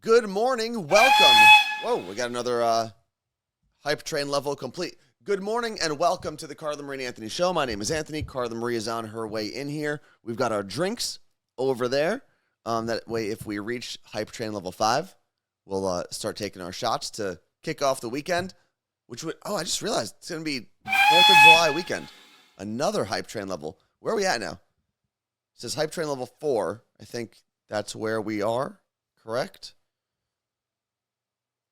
Good morning. Welcome. Whoa, we got another hype train level complete. Good morning and welcome to the Carla Marie and Anthony Show. My name is Anthony. Carla Marie is on her way in here. We've got our drinks over there. That way, if we reach hype train level 5, we'll start taking our shots to kick off the weekend. I just realized it's going to be 4th of July weekend. Another hype train level. Where are we at now? It says hype train level 4. I think that's where we are. Correct?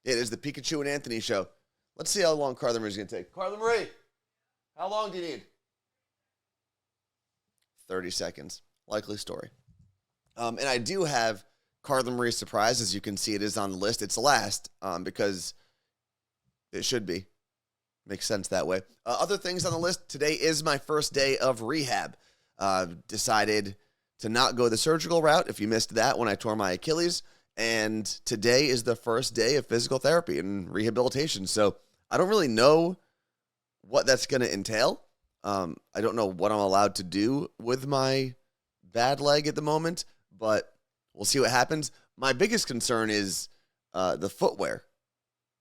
It is the Pikachu and Anthony Show. Let's see how long Carla Marie is going to take. Carla Marie, how long do you need? 30 seconds. Likely story. And I do have Carla Marie's surprise. As you can see, it is on the list. It's last because it should be. Makes sense that way. Other things on the list. Today is my first day of rehab. Decided to not go the surgical route, if you missed that, when I tore my Achilles. And today is the first day of physical therapy and rehabilitation. So I don't really know what that's going to entail. I don't know what I'm allowed to do with my bad leg at the moment, but we'll see what happens. My biggest concern is the footwear,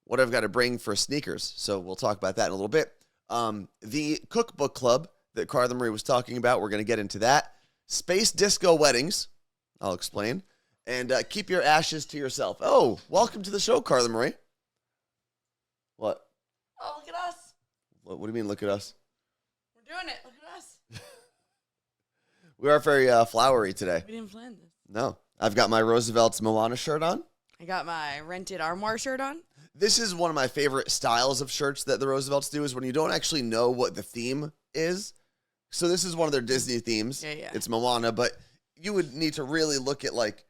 what I've got to bring for sneakers. So we'll talk about that in a little bit. The Cookbook Club that Carla Marie was talking about, we're going to get into that. Space disco weddings, I'll explain. And keep your ashes to yourself. Oh, welcome to the show, Carla Marie. What? Oh, look at us. What do you mean, look at us? We're doing it. Look at us. We are very flowery today. We didn't plan this. No. I've got my Roosevelt's Moana shirt on. I got my rented armoire shirt on. This is one of my favorite styles of shirts that the Roosevelt's do, is when you don't actually know what the theme is. So this is one of their Disney themes. Yeah. It's Moana, but you would need to really look at, like,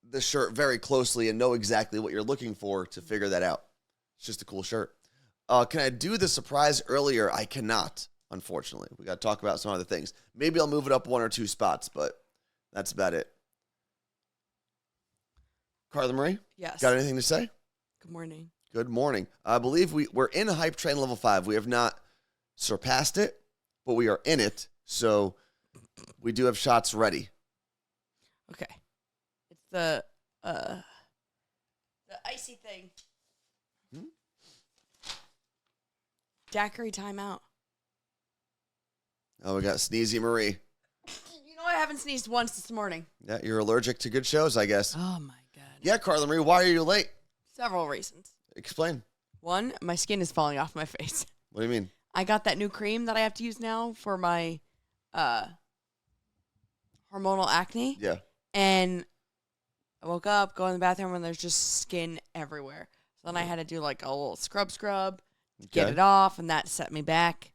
the shirt very closely and know exactly what you're looking for to figure that out. It's just a cool shirt. Can I do the surprise earlier? I cannot, unfortunately. We got to talk about some other things. Maybe I'll move it up 1 or 2 spots, but that's about it. Carla Marie? Yes. Got anything to say? Good morning. Good morning. I believe we're in hype train level 5. We have not surpassed it, but we are in it, so we do have shots ready. Okay. It's the icy thing. Daiquiri timeout. Oh, we got Sneezy Marie. You know I haven't sneezed once this morning. Yeah, you're allergic to good shows, I guess. Oh my god. Yeah, Carla Marie, why are you late? Several reasons. Explain. One, my skin is falling off my face. What do you mean? I got that new cream that I have to use now for my hormonal acne. Yeah. And I woke up, go in the bathroom, and there's just skin everywhere. So then I had to do like a little scrub, get it off, and that set me back.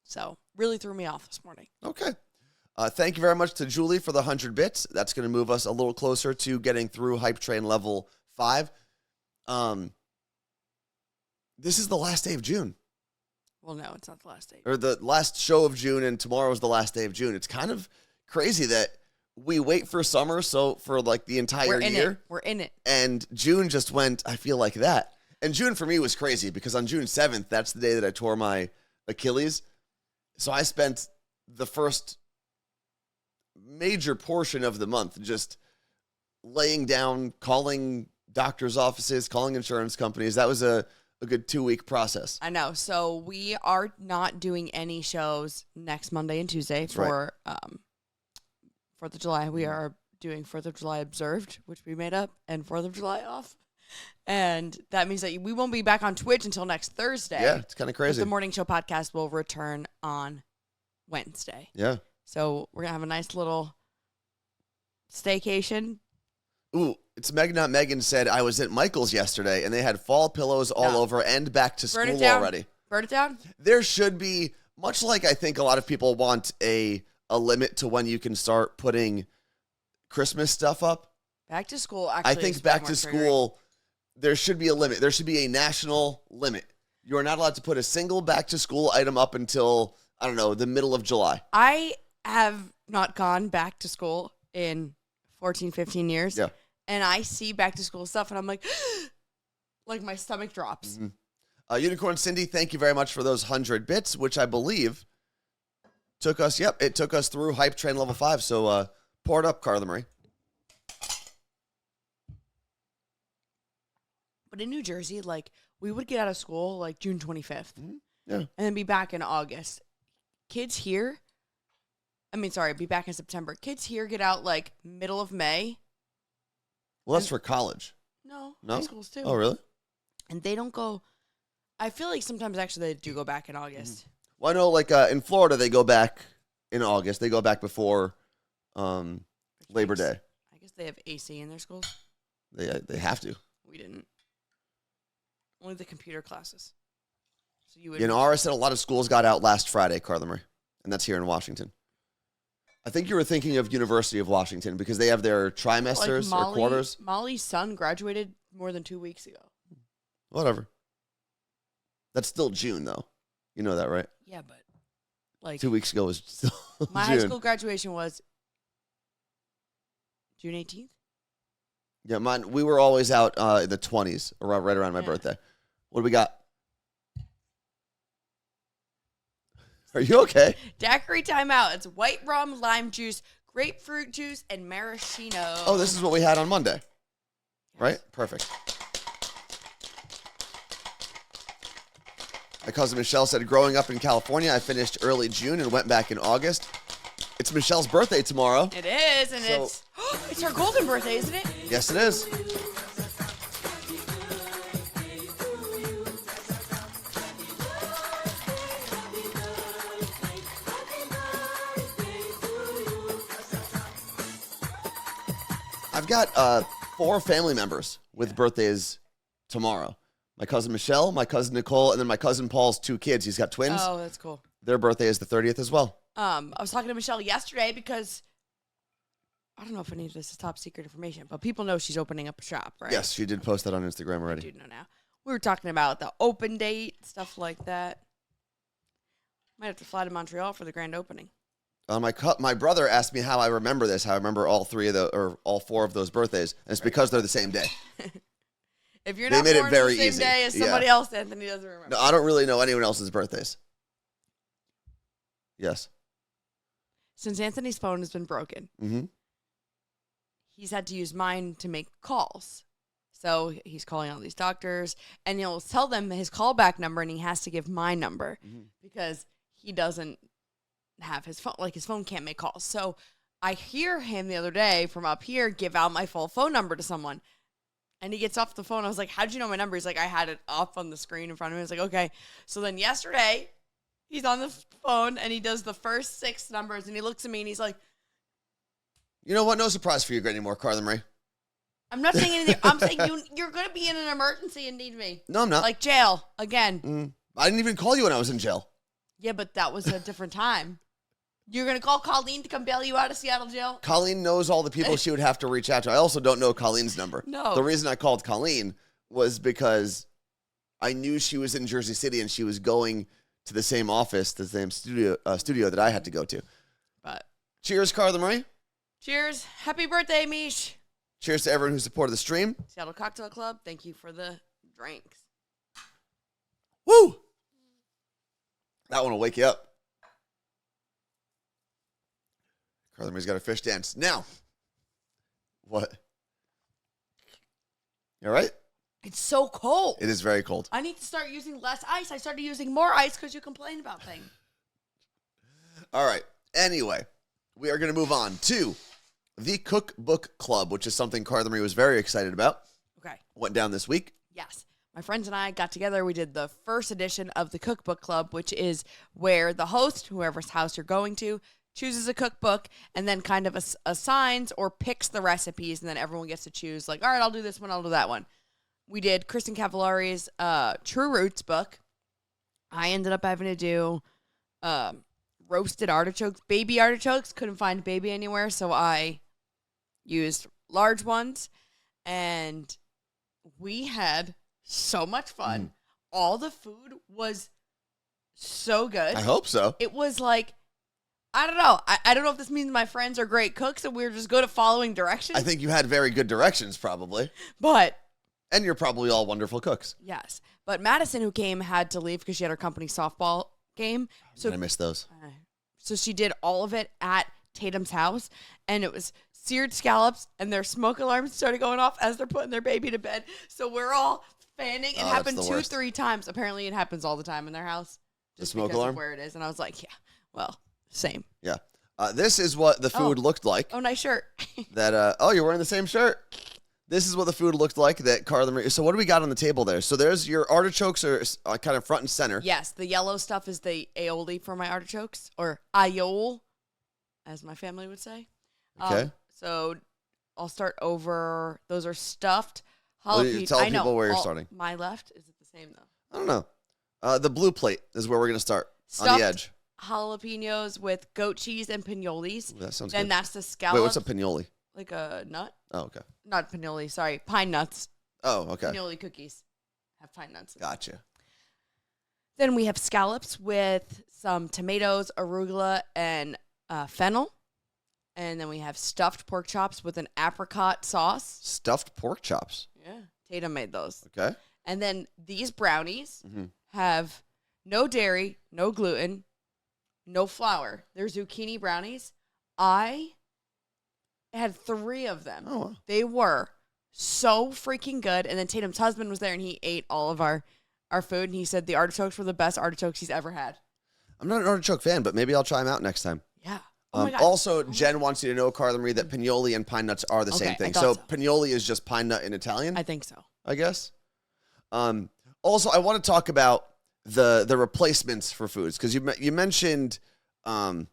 So really threw me off this morning. Okay. Thank you very much to Julie for the 100 bits. That's going to move us a little closer to getting through hype train level 5. This is the last day of June. Well, no, it's not the last day. Or the last show of June, and tomorrow is the last day of June. It's kind of crazy that we wait for summer, so for like the entire year. We're in it. And June just went, I feel like that. And June for me was crazy because on June 7th, that's the day that I tore my Achilles. So I spent the first major portion of the month just laying down, calling doctors' offices, calling insurance companies. That was a good 2-week process. I know. So we are not doing any shows next Monday and Tuesday for 4th of July. We are doing 4th of July Observed, which we made up, and 4th of July off. And that means that we won't be back on Twitch until next Thursday. Yeah, it's kind of crazy. The morning show podcast will return on Wednesday. Yeah. So we're going to have a nice little staycation. Ooh, it's Meg Not Megan said, I was at Michael's yesterday, and they had fall pillows all over and back to school already. Burn it down? There should be, much like I think a lot of people want a limit to when you can start putting Christmas stuff up. Back to school, actually. I think back to school, there should be a limit. There should be a national limit. You are not allowed to put a single back to school item up until, I don't know, the middle of July. I have not gone back to school in 14, 15 years. Yeah. And I see back to school stuff and I'm like my stomach drops. Mm-hmm. Unicorn Cindy, thank you very much for those 100 bits, which I believe took us through hype train level 5. So pour it up, Carla Marie. But in New Jersey, like, we would get out of school like June 25th. Yeah. And then be back in August. Kids here, be back in September. Kids here get out like middle of May. Well, that's for college. No, No? high schools too. Oh, really? And they don't go, I feel like sometimes actually they do go back in August. Well, I know, like, in Florida, they go back in August. They go back before Labor Day. I guess they have AC in their schools. They have to. We didn't. Only the computer classes. So you would. In ours, a lot of schools got out last Friday, Carla Marie, and that's here in Washington. I think you were thinking of University of Washington because they have their trimesters or quarters. Molly's son graduated more than 2 weeks ago. Whatever. That's still June, though. You know that, right? Yeah, but like 2 weeks ago was still my June. high school graduation was June 18th. Yeah, mine. We were always out in the 20s, right around my birthday. What do we got? Are you okay? Daiquiri timeout. It's white rum, lime juice, grapefruit juice, and maraschino. Oh, this is what we had on Monday. Yes. Right? Perfect. My cousin Michelle said, growing up in California, I finished early June and went back in August. It's Michelle's birthday tomorrow. It is, and it's her golden birthday, isn't it? Yes, it is. I've got 4 family members with birthdays tomorrow. My cousin Michelle, my cousin Nicole, and then my cousin Paul's 2 kids. He's got twins. Oh, that's cool. Their birthday is the 30th as well. I was talking to Michelle yesterday because I don't know if any of this is top secret information, but people know she's opening up a shop, right? Yes, she did post that on Instagram already. I do know now. We were talking about the open date, stuff like that. Might have to fly to Montreal for the grand opening. My brother asked me how I remember this, how I remember all 4 of those birthdays, and it's because they're the same day. If you're They not made it born very on the same easy. day as somebody else, Anthony doesn't remember. No, I don't really know anyone else's birthdays. Yes. Since Anthony's phone has been broken, he's had to use mine to make calls. So he's calling all these doctors, and he'll tell them his callback number, and he has to give my number because he doesn't have his phone. Like, his phone can't make calls. So I hear him the other day from up here give out my full phone number to someone. And he gets off the phone. I was like, how'd you know my number? He's like, I had it up on the screen in front of me. I was like, okay. So then yesterday, he's on the phone, and he does the first 6 numbers, and he looks at me, and he's like, You know what? No surprise for you anymore, Carla Marie. I'm not saying anything. I'm saying you're going to be in an emergency and need me. No, I'm not. Like jail, again. I didn't even call you when I was in jail. Yeah, but that was a different time. You're going to call Colleen to come bail you out of Seattle jail? Colleen knows all the people she would have to reach out to. I also don't know Colleen's number. No. The reason I called Colleen was because I knew she was in Jersey City and she was going to the same office, the same studio that I had to go to. But cheers, Carla Marie. Cheers. Happy birthday, Mish. Cheers to everyone who supported the stream. Seattle Cocktail Club, thank you for the drinks. Woo! That one will wake you up. Carla Marie's got a fish dance. Now, what? You all right? It's so cold. It is very cold. I need to start using less ice. I started using more ice because you complain about things. All right. Anyway, we are going to move on to the Cookbook Club, which is something Carla Marie was very excited about. Okay. Went down this week. Yes. My friends and I got together. We did the first edition of the Cookbook Club, which is where the host, whoever's house you're going to, chooses a cookbook and then kind of assigns or picks the recipes, and then everyone gets to choose, like, all right, I'll do this one, I'll do that one. We did Kristen Cavallari's True Roots book. I ended up having to do roasted artichokes, baby artichokes. Couldn't find baby anywhere, so I used large ones, and we had so much fun. All the food was so good. I hope so. It was like, I don't know. I don't know if this means my friends are great cooks and we're just good at following directions. I think you had very good directions, probably. But. And you're probably all wonderful cooks. Yes. But Madison, who came, had to leave because she had her company softball game. So I missed those. So she did all of it at Tatum's house. And it was seared scallops, and their smoke alarms started going off as they're putting their baby to bed. So we're all fanning. It Oh, happened that's the worst. 2-3 times. Apparently, it happens all the time in their house. The smoke because alarm? of where it is. And I was like, yeah, well, same. Yeah. This is what the food looked like. Oh, nice shirt. That you're wearing the same shirt. This is what the food looked like that Carla Marie. So what do we got on the table there? So there's your artichokes are kind of front and center. Yes, the yellow stuff is the aioli for my artichokes, or aioli, as my family would say. Okay. So I'll start over. Those are stuffed Well, jalapeno. you tell people where you're starting. My left, is it the same though? I don't know. The blue plate is where we're gonna start Stuffed on the edge. jalapenos with goat cheese and pinoles. Ooh, that sounds Then good. that's the scallops. Wait, what's a pinoli? Like a nut? Oh, okay. Not pinoli, sorry. Pine nuts. Oh, okay. Pinoli cookies have pine nuts. Gotcha. Then we have scallops with some tomatoes, arugula, and fennel. And then we have stuffed pork chops with an apricot sauce. Stuffed pork chops. Yeah. Tatum made those. Okay. And then these brownies Mm-hmm. have no dairy, no gluten, no flour. They're zucchini brownies. I had 3 of them. Oh, wow. They were so freaking good. And then Tatum's husband was there and he ate all of our food. And he said the artichokes were the best artichokes he's ever had. I'm not an artichoke fan, but maybe I'll try them out next time. Yeah. Oh my God. Also, Jen wants you to know, Carla Marie, that pinoli and pine nuts are the same Okay, thing. I So thought pinoli is just pine nut in Italian, I think so. I guess. Also, I want to talk about the replacements for foods because you mentioned Well,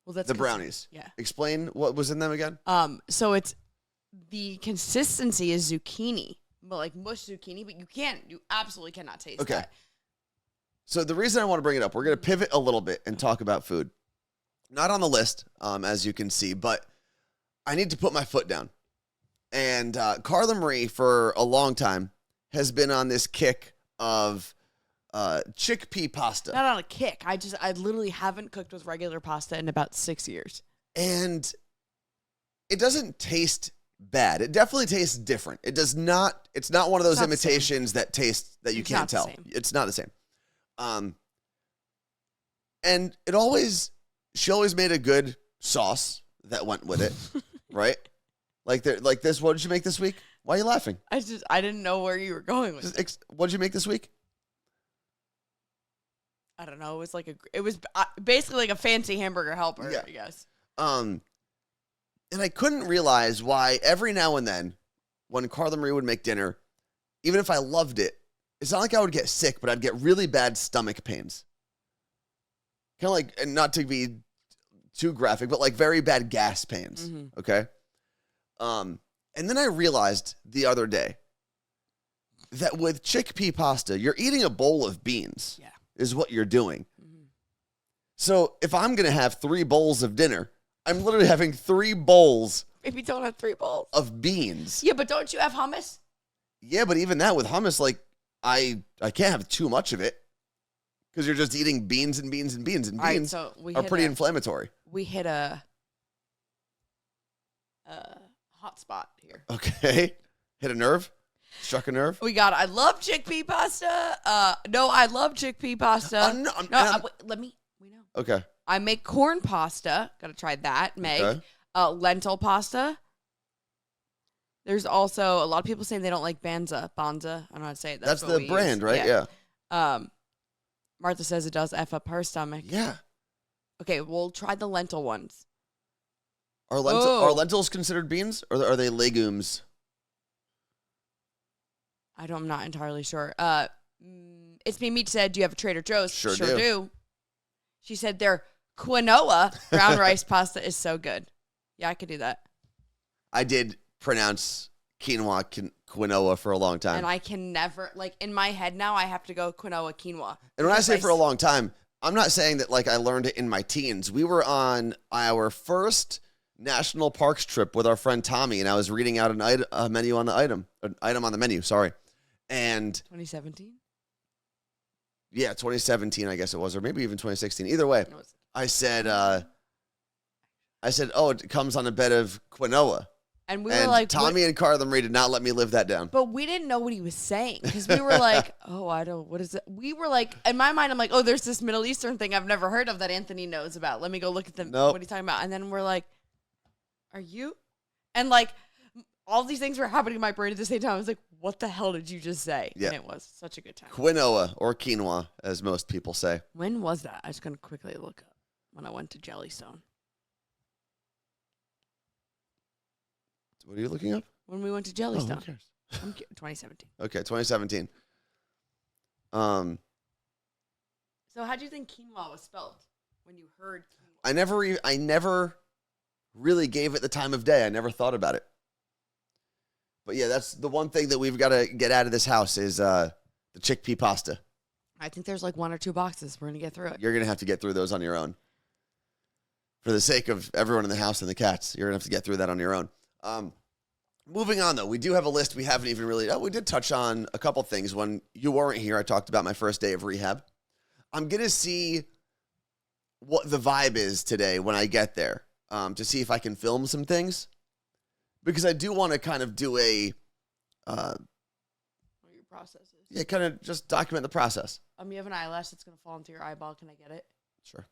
that's the brownies. Yeah. Explain what was in them again. So it's the consistency is zucchini, but like mush zucchini, but you absolutely cannot taste Okay. that. So the reason I want to bring it up, we're going to pivot a little bit and talk about food. Not on the list, as you can see, but I need to put my foot down. And Carla Marie, for a long time, has been on this kick of chickpea pasta. Not on a kick. I literally haven't cooked with regular pasta in about 6 years. And it doesn't taste bad. It definitely tastes different. It does not. It's not one of those It's not the same. imitations that taste that you It's can't not the tell. same. It's not the same. And she always made a good sauce that went with it, right? Like this. What did you make this week? Why are you laughing? I didn't know where you were going with it. What did you make this week? I don't know. It was basically like a fancy hamburger helper, Yeah. I guess. And I couldn't realize why every now and then when Carla Marie would make dinner, even if I loved it, it's not like I would get sick, but I'd get really bad stomach pains. Kind of like, and not to be too graphic, but like very bad gas pains. Mhm. Okay. And then I realized the other day that with chickpea pasta, you're eating a bowl of beans. Yeah. Is what you're doing. Mhm. So if I'm going to have 3 bowls of dinner, I'm literally having 3 bowls Maybe don't have 3 bowls. of beans. Yeah, but don't you have hummus? Yeah, but even that with hummus, like I can't have too much of it because you're just eating beans and beans and beans and All right, beans so we are hit pretty a- inflammatory. We hit a hot spot here. Okay, hit a nerve, struck a nerve. I love chickpea pasta. No, I love chickpea pasta. We know. Okay, I make corn pasta. Gotta try that, Meg. Okay. Lentil pasta. There's also a lot of people saying they don't like Banza. I don't know how to say it. that's what the we brand, use. right? Yeah. Martha says it does F up her stomach. Yeah. Okay, we'll try the lentil ones. Are lentils considered beans or are they legumes? I'm not entirely sure. It's Me Meat said, do you have a Trader Joe's? Sure do. She said their quinoa brown rice pasta is so good. Yeah, I could do that. I did pronounce quinoa for a long time. And I can never, in my head now, I have to go quinoa. And when I say for a long time, I'm not saying that like I learned it in my teens. We were on our first national parks trip with our friend Tommy, and I was reading out a menu on the item on the menu. Sorry, and 2017. Yeah, 2017, I guess it was, or maybe even 2016. Either way, I said, oh, it comes on a bed of quinoa. And we were like, Tommy and Carla Marie did not let me live that down. But we didn't know what he was saying because we were like, what is it? We were like, in my mind, I'm like, there's this Middle Eastern thing I've never heard of that Anthony knows about. Let me go look at them. Nope. What are you talking about? And then we're like, are you? And like, all these things were happening in my brain at the same time. I was like, what the hell did you just say? Yeah. And it was such a good time. Quinoa or quinoa, as most people say. When was that? I was going to quickly look up when I went to Jellystone. What are you looking up? When we went to Oh, Jellystone. who cares? 2017. Okay, 2017. So how do you think quinoa was spelled when you heard quinoa? I never really gave it the time of day. I never thought about it. But yeah, that's the one thing that we've got to get out of this house is the chickpea pasta. I think there's like 1 or 2 boxes. We're going to get through it. You're going to have to get through those on your own. For the sake of everyone in the house and the cats, you're going to have to get through that on your own. Moving on, though, we do have a list we haven't even really... we did touch on a couple things. When you weren't here, I talked about my first day of rehab. I'm going to see what the vibe is today when I get there to see if I can film some things. Because I do want to kind of do a... What your process is. Yeah, kind of just document the process. You have an eyelash that's going to fall into your eyeball. Can I get it? Sure.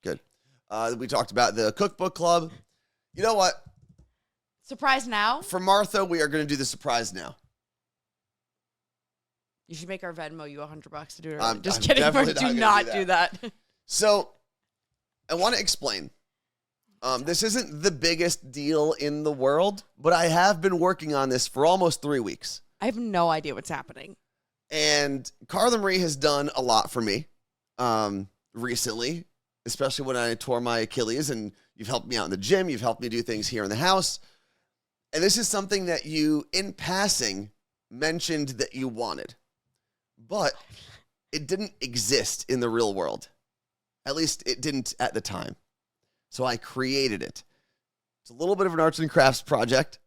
Good. We talked about the Cookbook Club. You know what? Surprise now? For Martha, we are going to do the surprise now. You should make our Venmo you $100 to do it. I'm Kidding. definitely Do not not gonna do that. So, I want to explain. This isn't the biggest deal in the world, but I have been working on this for almost 3 weeks. I have no idea what's happening. And Carla Marie has done a lot for me recently, especially when I tore my Achilles, and you've helped me out in the gym. You've helped me do things here in the house. And this is something that you, in passing, mentioned that you wanted. But it didn't exist in the real world. At least it didn't at the time. So I created it. It's a little bit of an arts and crafts project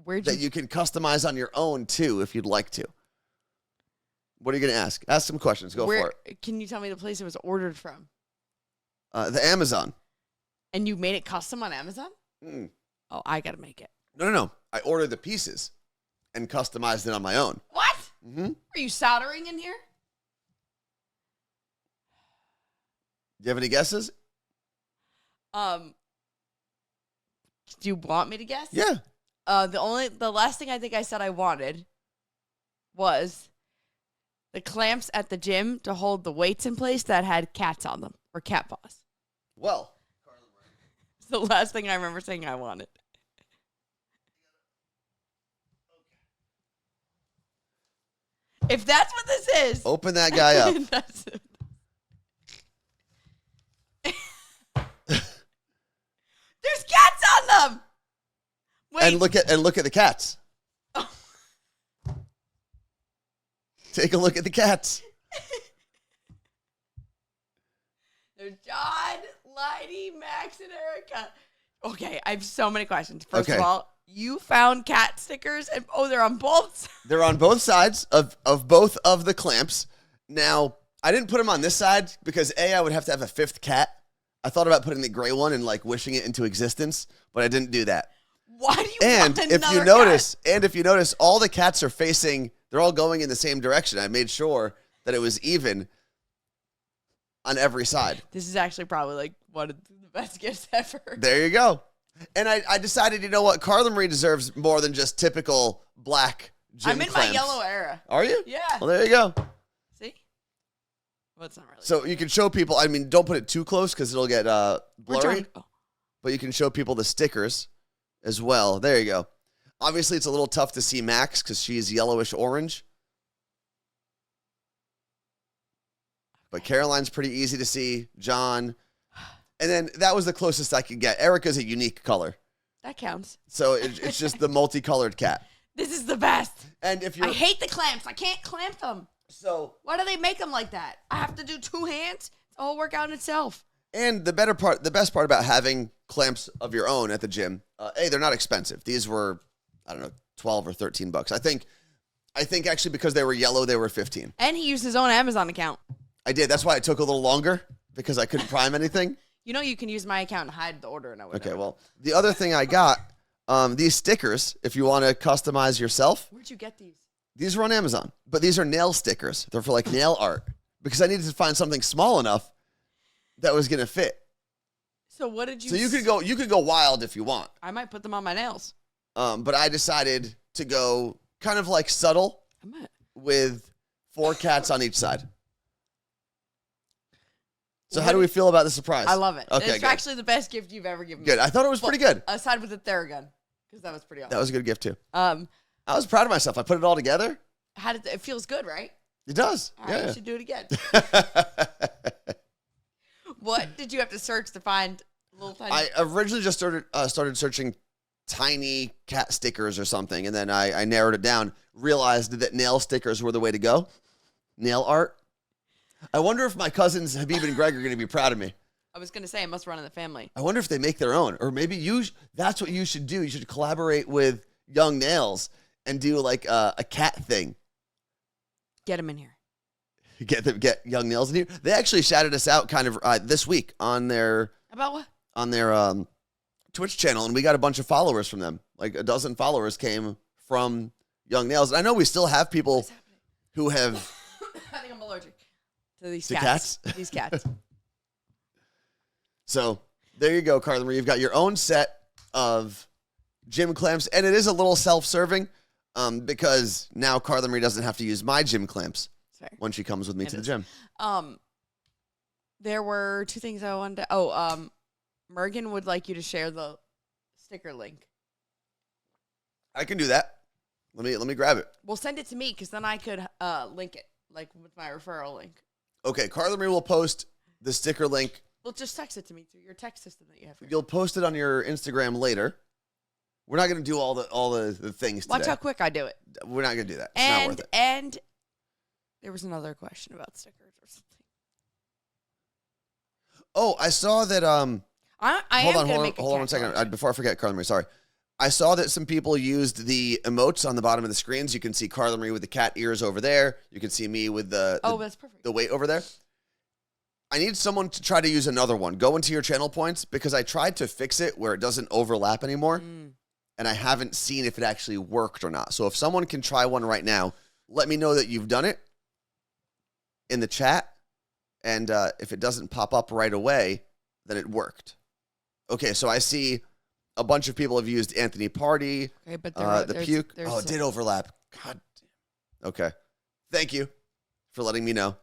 that you can customize on your own, too, if you'd like to. What are you going to ask? Ask some questions. Go for it. Can you tell me the place it was ordered from? The Amazon. And you made it custom on Amazon? Mm. Oh, I got to make it. No. I ordered the pieces and customized it on my own. What? Mm-hmm. Are you soldering in here? Do you have any guesses? Do you want me to guess? Yeah. The last thing I think I said I wanted was the clamps at the gym to hold the weights in place that had cats on them or cat paws. Well, It's the last thing I remember saying I wanted. If that's what this is, open that guy up. that's it. There's cats on them. Wait. And look at the cats. Oh. Take a look at the cats. There's John, Leidy, Max, and Erica. Okay, I have so many questions. First of all, you found cat stickers, and they're on both sides. They're on both sides of both of the clamps. Now, I didn't put them on this side because I would have to have a 5th cat. I thought about putting the gray one and like wishing it into existence, but I didn't do that. Why do you And want if you notice, all the cats are facing, they're all going in the same direction. I made sure that it was even on every side. This is actually probably like one of the best gifts ever. There you go. And I decided, you know what? Carla Marie deserves more than just typical black gym I'm in clamps. my yellow era. Are you? Yeah. Well, there you go. See? Well, it's not really. So you can show people, I mean, don't put it too close because it'll get blurry. Oh. But you can show people the stickers as well. There you go. Obviously, it's a little tough to see Max because she's yellowish orange. But Caroline's pretty easy to see. John. And then that was the closest I could get. Erica's a unique color. That counts. So it's just the multicolored cat. This is the best. And if you're... I hate the clamps. I can't clamp them. So... Why do they make them like that? I have to do 2 hands? It's a whole workout in itself. And the best part about having clamps of your own at the gym, they're not expensive. These were, I don't know, $12 or $13. I think actually because they were yellow, they were $15. And he used his own Amazon account. I did. That's why it took a little longer because I couldn't prime anything. You know you can use my account and hide the order and I would. Okay, well, the other thing I got, these stickers, if you want to customize yourself. Where'd you get these? These were on Amazon, but these are nail stickers. They're for like nail art because I needed to find something small enough that was going to fit. So what did you? So you could go wild if you want. I might put them on my nails. But I decided to go kind of like subtle with 4 cats on each side. So how do we feel about the surprise? I love it. Okay, it's actually the best gift you've ever given me. Good. I thought it was pretty good. Aside with the Theragun, because that was pretty awesome. That was a good gift too. I was proud of myself. I put it all together. It feels good, right? It does. All right, you should do it again. What did you have to search to find little tiny? I originally just started searching tiny cat stickers or something, and then I narrowed it down, realized that nail stickers were the way to go. Nail art. I wonder if my cousins Habib and Greg are going to be proud of me. I was going to say it must run in the family. I wonder if they make their own, or maybe that's what you should do. You should collaborate with Young Nails and do like a cat thing. Get them in here. Get Young Nails in here. They actually shouted us out kind of this week on their about what on their Twitch channel, and we got a bunch of followers from them. Like a dozen followers came from Young Nails. And I know we still have people who have. I think I'm allergic to these cats. These cats. So there you go, Carla Marie. You've got your own set of gym clamps, and it is a little self-serving because now Carla Marie doesn't have to use my gym clamps when she comes with me to the gym. There were 2 things I wanted to. Mergen would like you to share the sticker link. I can do that. Let me grab it. Well, send it to me because then I could link it like with my referral link. Okay, Carla Marie will post the sticker link. Well, just text it to me through your text system that you have. You'll post it on your Instagram later. We're not going to do all the things today. Watch how quick I do it. We're not going to do that. It's not worth it. And there was another question about stickers or something. Oh, I saw that. Hold on 1 second. Challenge. Before I forget, Carla Marie, sorry. I saw that some people used the emotes on the bottom of the screens. You can see Carla Marie with the cat ears over there. You can see me with the that's perfect. The weight over there. I need someone to try to use another one. Go into your channel points because I tried to fix it where it doesn't overlap anymore. And I haven't seen if it actually worked or not. So if someone can try one right now, let me know that you've done it in the chat. And if it doesn't pop up right away, then it worked. Okay, so I see a bunch of people have used Anthony Party. Okay, but the puke. Oh, it did overlap. God. Okay. Thank you for letting me know.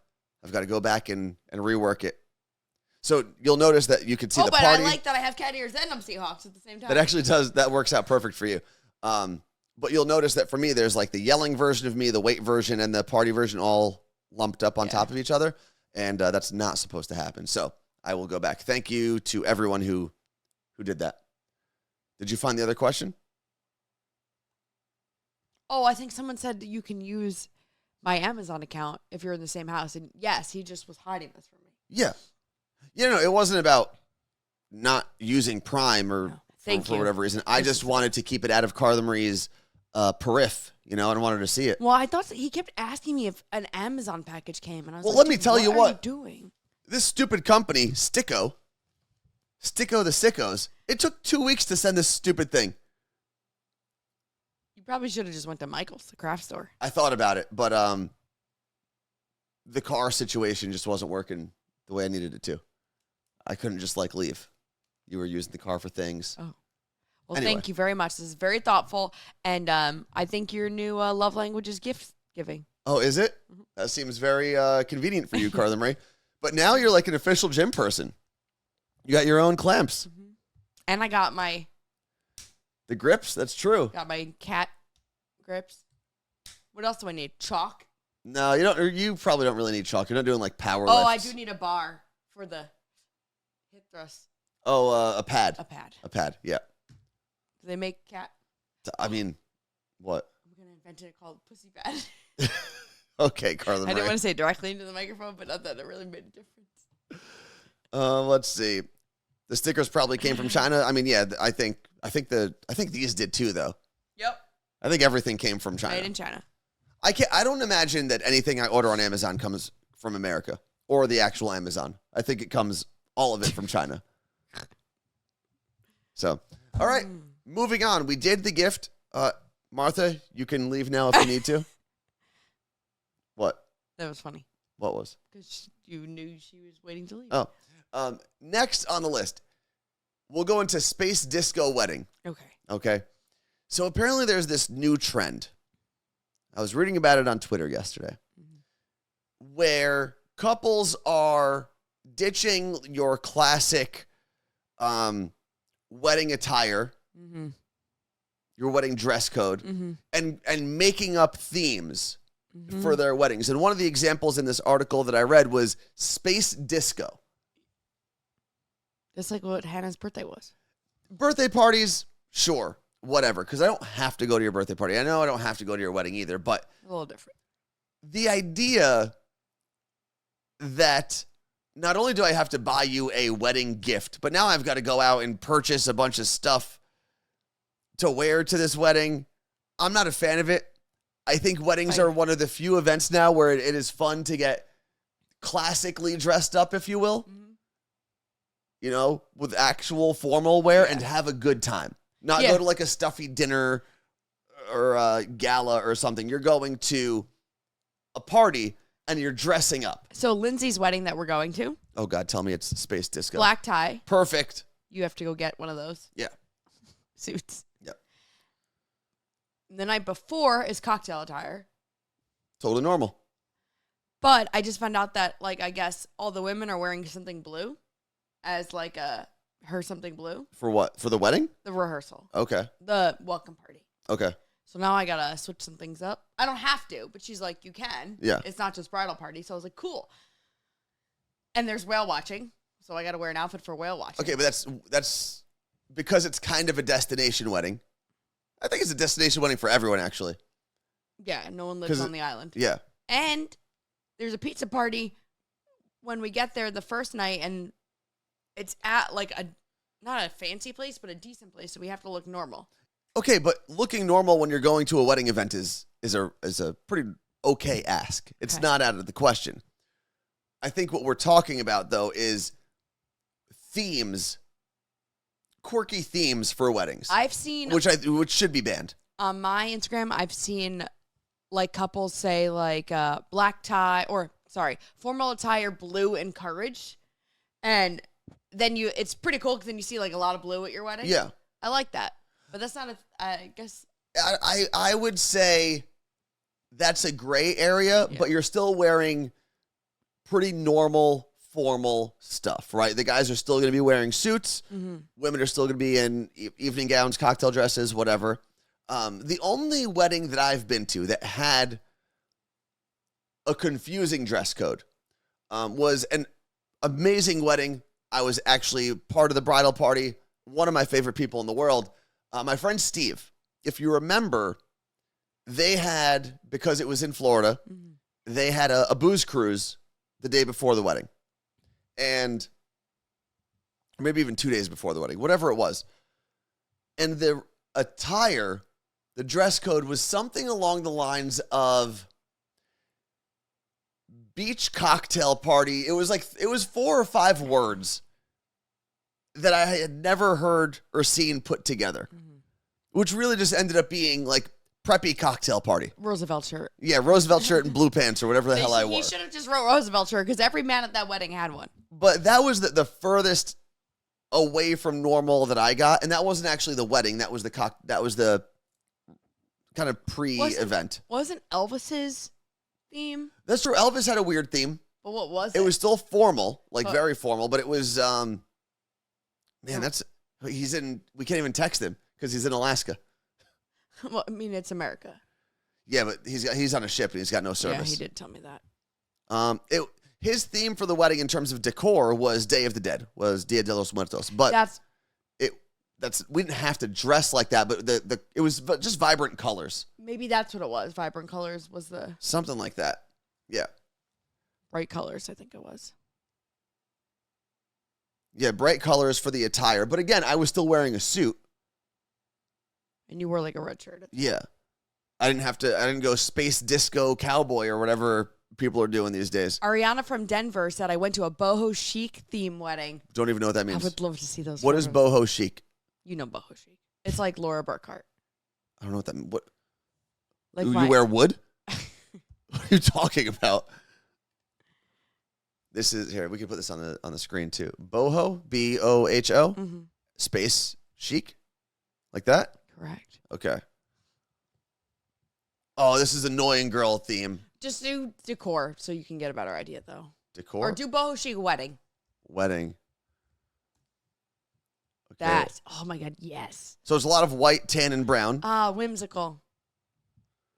I've got to go back and rework it. So you'll notice that you can see the party. Oh, but I like that I have cat ears and I'm Seahawks at the same time. That actually does. That works out perfect for you. But you'll notice that for me, there's like the yelling version of me, the weight version, and the party version all lumped up on top of each other. And that's not supposed to happen. So I will go back. Thank you to everyone who did that. Did you find the other question? Oh, I think someone said you can use my Amazon account if you're in the same house. And yes, he just was hiding this from me. Yeah. No, it wasn't about not using Prime or for whatever reason. I just wanted to keep it out of Carla Marie's periph. I don't want her to see it. Well, I thought he kept asking me if an Amazon package came. And I was let me tell you what. What are you doing? This stupid company, Sticko the Sickos, it took 2 weeks to send this stupid thing. You probably should have just went to Michael's, the craft store. I thought about it, but the car situation just wasn't working the way I needed it to. I couldn't just leave. You were using the car for things. Oh. Well, Thank you very much. This is very thoughtful. And I think your new love language is gift giving. Oh, is it? Mm-hmm. That seems very convenient for you, Carla Marie. But now you're like an official gym person. You got your own clamps. Mm-hmm. And I got the grips, that's true. Got my cat grips. What else do I need? Chalk? No, you don't. Or you probably don't really need chalk. You're not doing power lifts. Oh, I do need a bar for the hip thrust. Oh, a pad. A pad, yeah. Do they make cat? I mean, what? I'm going to invent it called Pussy Pad. Okay, Carla Marie. I didn't want to say it directly into the microphone, but not that it really made a difference. Let's see. The stickers probably came from China. I mean, yeah, I think these did too, though. Yep. I think everything came from China. Made in China. I don't imagine that anything I order on Amazon comes from America or the actual Amazon. I think it comes all of it from China. So, all right, moving on. We did the gift. Martha, you can leave now if you need to. What? That was funny. What was? Because you knew she was waiting to leave. Oh. Next on the list, we'll go into space disco wedding. Okay. Okay. So apparently there's this new trend. I was reading about it on Twitter yesterday, where couples are ditching your classic wedding attire, your wedding dress code, and making up themes for their weddings. And one of the examples in this article that I read was space disco. That's like what Hannah's birthday was. Birthday parties, sure, whatever, because I don't have to go to your birthday party. I know I don't have to go to your wedding either, but A little different. the idea that not only do I have to buy you a wedding gift, but now I've got to go out and purchase a bunch of stuff to wear to this wedding. I'm not a fan of it. I think weddings are one of the few events now where it is fun to get classically dressed up, if you will, you know, with actual formal wear and have a good time. Not go to like a stuffy dinner or a gala or something. You're going to a party and you're dressing up. So Lindsay's wedding that we're going to. Oh, God, tell me it's space disco. Black tie. Perfect. You have to go get one of those. Yeah. Suits. Yep. The night before is cocktail attire. Totally normal. But I just found out that, like, I guess all the women are wearing something blue as, like, her something blue. For what? For the wedding? The rehearsal. Okay. The welcome party. Okay. So now I got to switch some things up. I don't have to, but she's like, you can. Yeah. It's not just bridal party. So I was like, cool. And there's whale watching. So I got to wear an outfit for whale watching. Okay, but that's because it's kind of a destination wedding. I think it's a destination wedding for everyone, actually. Yeah, no one lives on the island. Yeah. And there's a pizza party when we get there the first night, and it's at like not a fancy place, but a decent place, so we have to look normal. Okay, but looking normal when you're going to a wedding event is a pretty okay ask. It's not out of the question. I think what we're talking about, though, is themes, quirky themes for weddings. I've seen which should be banned. On my Instagram, I've seen like couples say like black tie formal attire, blue and courage, and then it's pretty cool because then you see like a lot of blue at your wedding. Yeah, I like that, but that's not I guess I would say that's a gray area, but you're still wearing pretty normal formal stuff, right? The guys are still going to be wearing suits. Women are still going to be in evening gowns, cocktail dresses, whatever. The only wedding that I've been to that had a confusing dress code was an amazing wedding. I was actually part of the bridal party. One of my favorite people in the world, my friend Steve. If you remember, they had, because it was in Florida, they had a booze cruise the day before the wedding. And maybe even 2 days before the wedding, whatever it was. And the attire, the dress code was something along the lines of beach cocktail party. It was 4 or 5 words that I had never heard or seen put together, which really just ended up being like preppy cocktail party. Roosevelt shirt. Yeah, Roosevelt shirt and blue pants or whatever the hell I wore. He should have just wrote Roosevelt shirt because every man at that wedding had one. But that was the furthest away from normal that I got, and that wasn't actually the wedding. That was the kind of pre-event. Wasn't Elvis's theme? That's true. Elvis had a weird theme. But what was it? It was still formal, very formal, but it was we can't even text him because he's in Alaska. Well, I mean, it's America. Yeah, but he's on a ship and he's got no service. Yeah, he did tell me that. His theme for the wedding in terms of decor was Day of the Dead, was Dia de los Muertos. But we didn't have to dress like that, but it was just vibrant colors. Maybe that's what it was. Vibrant colors was something like that. Yeah. Bright colors, I think it was. Yeah, bright colors for the attire. But again, I was still wearing a suit. And you wore like a red shirt. Yeah. I didn't go space disco cowboy or whatever people are doing these days. Ariana from Denver said, I went to a boho chic theme wedding. Don't even know what that means. I would love to see those. What photos. is boho chic? You know boho chic. It's like Laura Burkhart. I don't know what that means. What? Like you wear wood? What are you talking about? This is here. We can put this on the screen too. Boho, BOHO. space chic, like that. Correct. Okay. Oh, this is annoying girl theme. Just do decor so you can get a better idea, though. Decor? Or do boho chic wedding. Wedding. Okay. That. Oh, my God. Yes. So it's a lot of white, tan, and brown. Whimsical.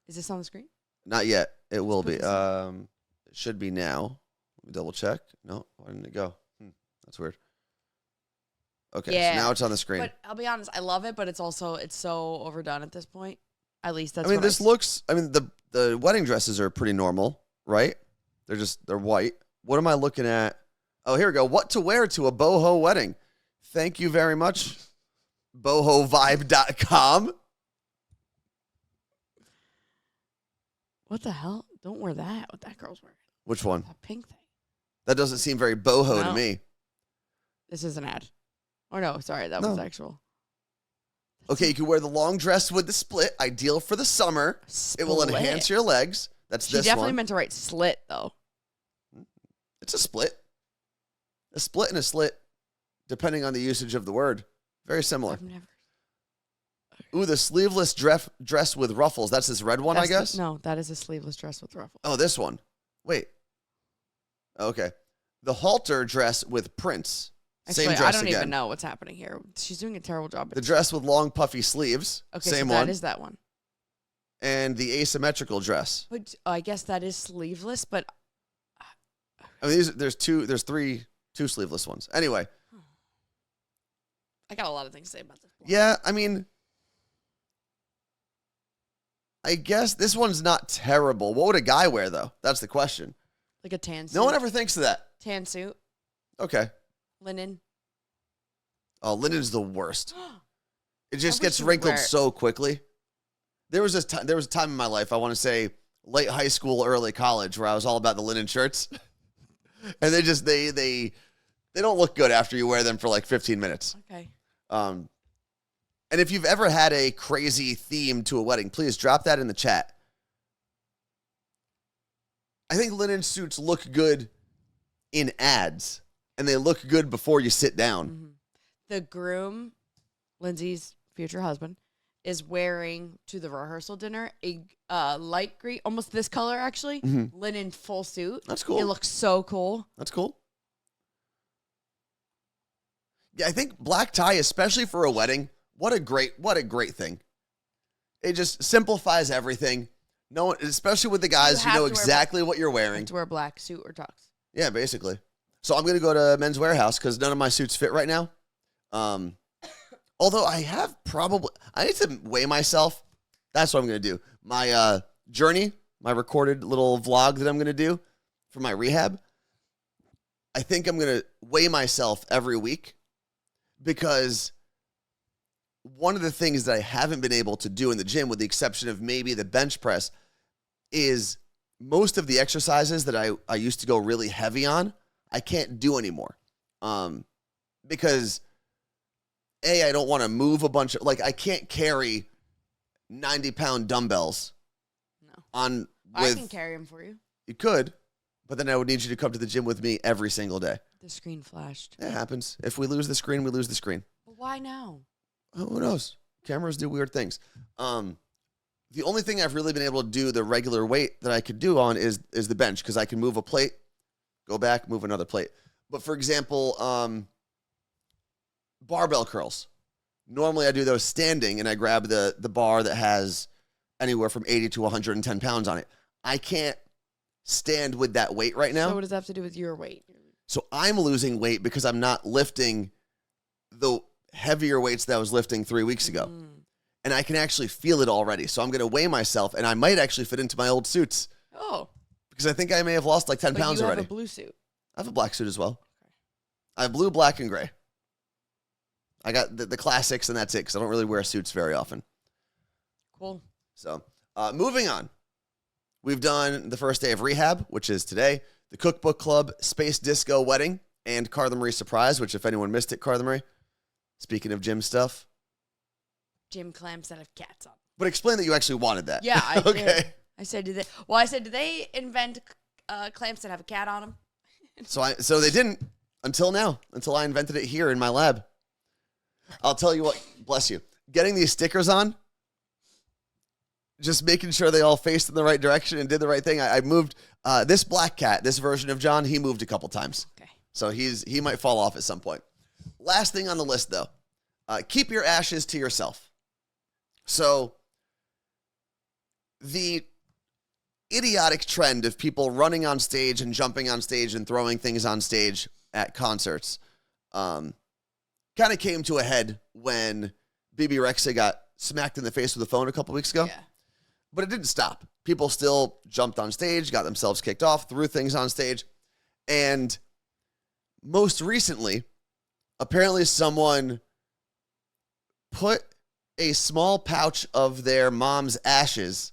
Is this on the screen? Not yet. It will Let's be. put this It should be now. Let me double check. No, why didn't it go? That's weird. Okay, Yeah. so now it's on the screen. But I'll be honest, I love it, but it's so overdone at this point. At least that's I mean, what this looks, I mean, the wedding dresses are pretty normal, right? They're white. What am I looking at? Oh, here we go. What to wear to a boho wedding. Thank you very much. Bohovibe.com. What the hell? Don't wear that. What that girl's wearing. Which one? That pink thing. That doesn't seem very boho to No. me. This is an ad. Or no, sorry, that was actual. Okay, you can wear the long dress with the split, ideal for the summer. It will enhance your legs. That's She this definitely one. meant to write slit, though. It's a split. A split and a slit, depending on the usage of the word. Very similar. I've never. Ooh, the sleeveless dress with ruffles. That's this red one, I guess? No, that is a sleeveless dress with ruffles. Oh, this one. Wait. Okay. The halter dress with prints. Actually, Same dress I don't again. even know what's happening here. She's doing a terrible job. The dress with long puffy sleeves. Okay, Same so that one. is that one. And the asymmetrical dress. But I guess that is sleeveless, but I mean, there's two sleeveless ones. Anyway. I got a lot of things to say about this. Yeah, I mean, I guess this one's not terrible. What would a guy wear, though? That's the question. Like a tan suit. No one ever thinks of that. Tan suit. Okay. Linen. Oh, linen's the worst. It just wish gets you would wrinkled wear it. so quickly. There was a time in my life, I want to say late high school, early college, where I was all about the linen shirts. And they don't look good after you wear them for like 15 minutes. Okay. And if you've ever had a crazy theme to a wedding, please drop that in the chat. I think linen suits look good in ads, and they look good before you sit down. Mm-hmm. The groom, Lindsay's future husband, is wearing to the rehearsal dinner a light green, almost this color actually, linen full suit. That's cool. It looks so cool. That's cool. Yeah, I think black tie, especially for a wedding, what a great thing. It just simplifies everything. No one, especially with the guys, you have know to wear exactly what you're You wearing. have to wear a black suit or tux. Yeah, basically. So I'm going to go to Men's Warehouse because none of my suits fit right now. Although I need to weigh myself. That's what I'm going to do. My journey, my recorded little vlog that I'm going to do for my rehab. I think I'm going to weigh myself every week because one of the things that I haven't been able to do in the gym, with the exception of maybe the bench press, is most of the exercises that I used to go really heavy on, I can't do anymore. Because I don't want to move a bunch of, like, I can't carry 90-pound dumbbells. No. I can carry them for you. You could, but then I would need you to come to the gym with me every single day. The screen flashed. It happens. If we lose the screen, we lose the screen. But why now? Oh, who knows? Cameras do weird things. The only thing I've really been able to do the regular weight that I could do on is the bench, because I can move a plate, go back, move another plate. But for example, barbell curls. Normally I do those standing, and I grab the bar that has anywhere from 80 to 110 pounds on it. I can't stand with that weight right now. So what does that have to do with your weight? So I'm losing weight because I'm not lifting the heavier weights that I was lifting 3 weeks ago. And I can actually feel it already. So I'm going to weigh myself, and I might actually fit into my old suits. Oh. Because I think I may have lost like 10 pounds already. You have a blue suit. I have a black suit as well. I have blue, black, and gray. I got the classics, and that's it, because I don't really wear suits very often. Cool. So moving on. We've done the first day of rehab, which is today, the Cookbook Club Space Disco Wedding, and Carla Marie Surprise, which if anyone missed it, Carla Marie, speaking of gym stuff. Gym clamps that have cats on. But explain that you actually wanted that. Yeah, I okay. did. I said, did they invent clamps that have a cat on them? So they didn't until now, until I invented it here in my lab. I'll tell you what, bless you. Getting these stickers on, just making sure they all faced in the right direction and did the right thing. I moved this black cat, this version of John, he moved a couple times. Okay. So he might fall off at some point. Last thing on the list, though, keep your ashes to yourself. So the idiotic trend of people running on stage and jumping on stage and throwing things on stage at concerts kind of came to a head when BB Rexa got smacked in the face with a phone a couple weeks ago. Yeah. But it didn't stop. People still jumped on stage, got themselves kicked off, threw things on stage. And most recently, apparently someone put a small pouch of their mom's ashes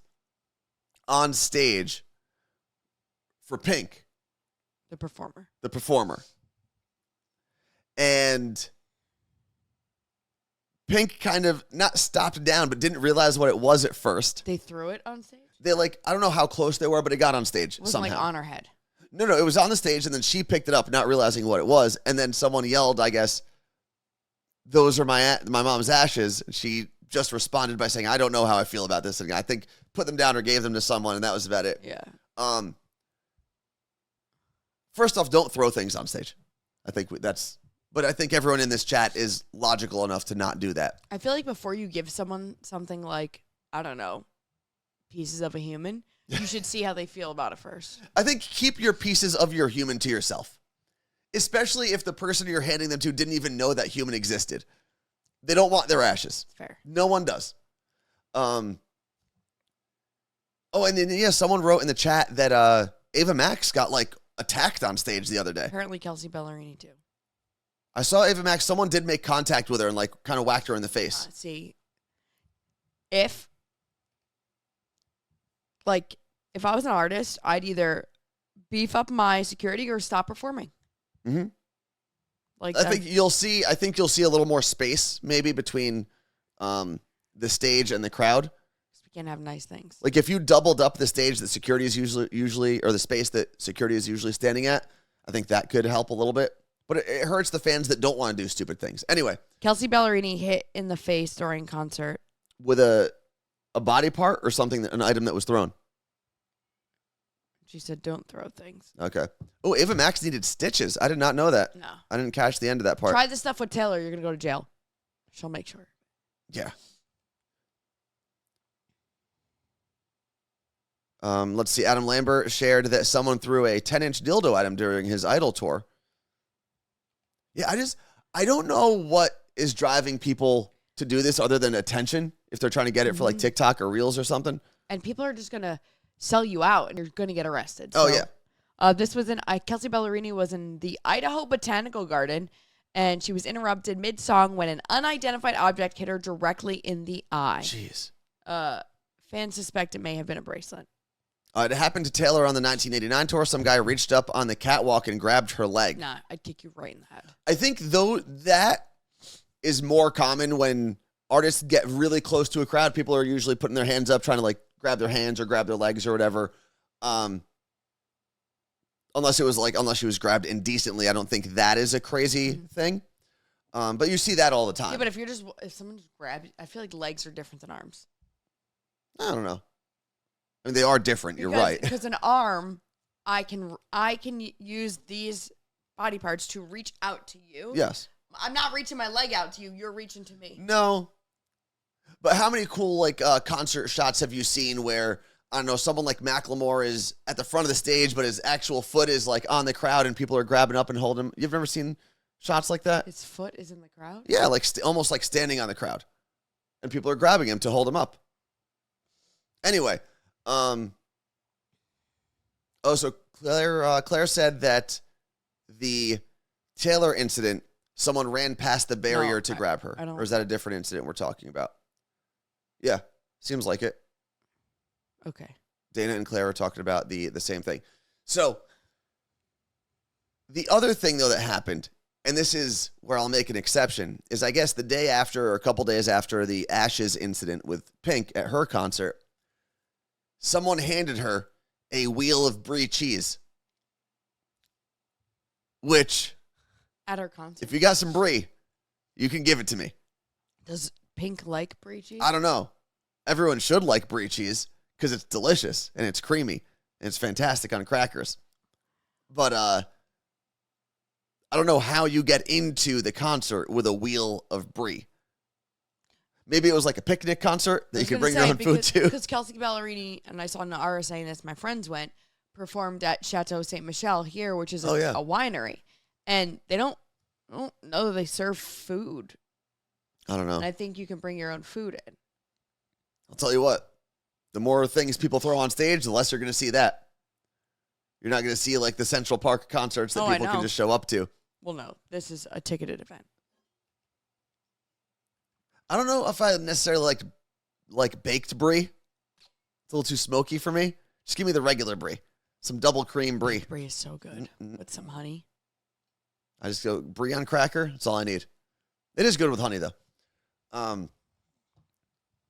on stage for Pink, The performer. And Pink kind of not stopped down, but didn't realize what it was at first. They threw it on stage? They I don't know how close they were, but it got on stage It wasn't somehow. like on her head. No, it was on the stage, and then she picked it up, not realizing what it was, and then someone yelled, I guess, "Those are my mom's ashes." She just responded by saying, "I don't know how I feel about this," and I think put them down or gave them to someone, and that was about it. Yeah. First off, don't throw things on stage. But I think everyone in this chat is logical enough to not do that. I feel like before you give someone something like, I don't know, pieces of a human, you should see how they feel about it first. I think keep your pieces of your human to yourself, especially if the person you're handing them to didn't even know that human existed. They don't want their ashes. Fair. No one does. And then, someone wrote in the chat that Ava Max got, attacked on stage the other day. Apparently Kelsey Ballerini, too. I saw Ava Max. Someone did make contact with her and, kind of whacked her in the face. See, if I was an artist, I'd either beef up my security or stop performing. Mm-hmm. I think you'll see a little more space maybe between the stage and the crowd. We can't have nice things. Like if you doubled up the stage that security is usually or the space that security is usually standing at, I think that could help a little bit. But it hurts the fans that don't want to do stupid things. Anyway, Kelsey Ballerini hit in the face during concert with a body part or something, an item that was thrown. She said, "Don't throw things." Okay. Oh, Ava Max needed stitches. I did not know that. No. I didn't catch the end of that part. Try this stuff with Taylor. You're gonna go to jail. She'll make sure. Yeah. Let's see. Adam Lambert shared that someone threw a 10-inch dildo at him during his Idol tour. Yeah, I don't know what is driving people to do this other than attention, if they're trying to get it for TikTok or Reels or something. And people are just going to sell you out and you're going to get arrested. Oh, so, yeah. This was Kelsey Ballerini was in the Idaho Botanical Garden, and she was interrupted mid-song when an unidentified object hit her directly in the eye. Jeez. Fans suspect it may have been a bracelet. It happened to Taylor on the 1989 tour. Some guy reached up on the catwalk and grabbed her leg. Nah, I'd kick you right in the head. I think, though, that is more common when artists get really close to a crowd. People are usually putting their hands up, trying to, grab their hands or grab their legs or whatever. Unless she was grabbed indecently. I don't think that is a crazy thing. But you see that all the time. Yeah, but if someone just grabs, I feel like legs are different than arms. I don't know. I mean, they are different. You're right. Because an arm, I can use these body parts to reach out to you. Yes. I'm not reaching my leg out to you. You're reaching to me. No. But how many cool concert shots have you seen where, I don't know, someone like Macklemore is at the front of the stage, but his actual foot is on the crowd and people are grabbing up and holding him? You've never seen shots like that? His foot is in the crowd? Yeah, almost like standing on the crowd. And people are grabbing him to hold him up. Anyway, so Claire said that the Taylor incident, someone ran past the barrier to grab her. Or is that a different incident we're talking about? Yeah, seems like it. Okay. Dana and Claire are talking about the same thing. So the other thing, though, that happened, and this is where I'll make an exception, is I guess the day after or a couple days after the Ashes incident with Pink at her concert, someone handed her a wheel of brie cheese. Which, at her concert, if you got some brie, you can give it to me. Does Pink like brie cheese? I don't know. Everyone should like brie cheese because it's delicious and it's creamy and it's fantastic on crackers. But I don't know how you get into the concert with a wheel of brie. Maybe it was like a picnic concert that you could bring your own food to. Because Kelsey Ballerini, and I saw Nara saying this, my friends went, performed at Chateau Ste. Michelle here, which is a winery. And I don't know that they serve food. I don't know. And I think you can bring your own food in. I'll tell you what. The more things people throw on stage, the less you're going to see that. You're not going to see like the Central Park concerts that people can just show up to. Well, no. This is a ticketed event. I don't know if I necessarily like baked brie. It's a little too smoky for me. Just give me the regular brie. Some double cream brie. Baked brie is so good with some honey. I just go brie on cracker. That's all I need. It is good with honey, though.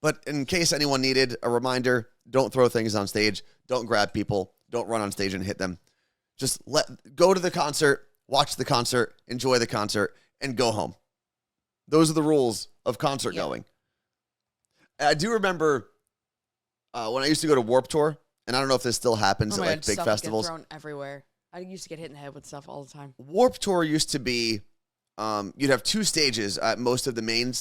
But in case anyone needed a reminder, don't throw things on stage. Don't grab people. Don't run on stage and hit them. Just go to the concert, watch the concert, enjoy the concert, and go home. Those are the rules of concert going. I do remember when I used to go to Warped Tour, and I don't know if this still happens at like big festivals. Thrown everywhere. I used to get hit in the head with stuff all the time. Warped Tour used to be, you'd have two stages at most of the main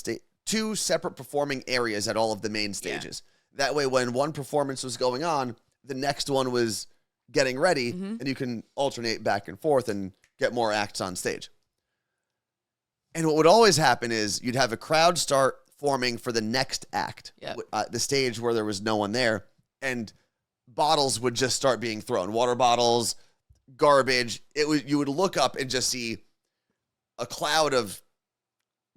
two separate performing areas at all of the main stages. Yeah. That way, when one performance was going on, the next one was getting ready, and you can alternate back and forth and get more acts on stage. And what would always happen is you'd have a crowd start forming for the next act, the stage where there was no one there, and bottles would just start being thrown, water bottles, garbage. You would look up and just see a cloud of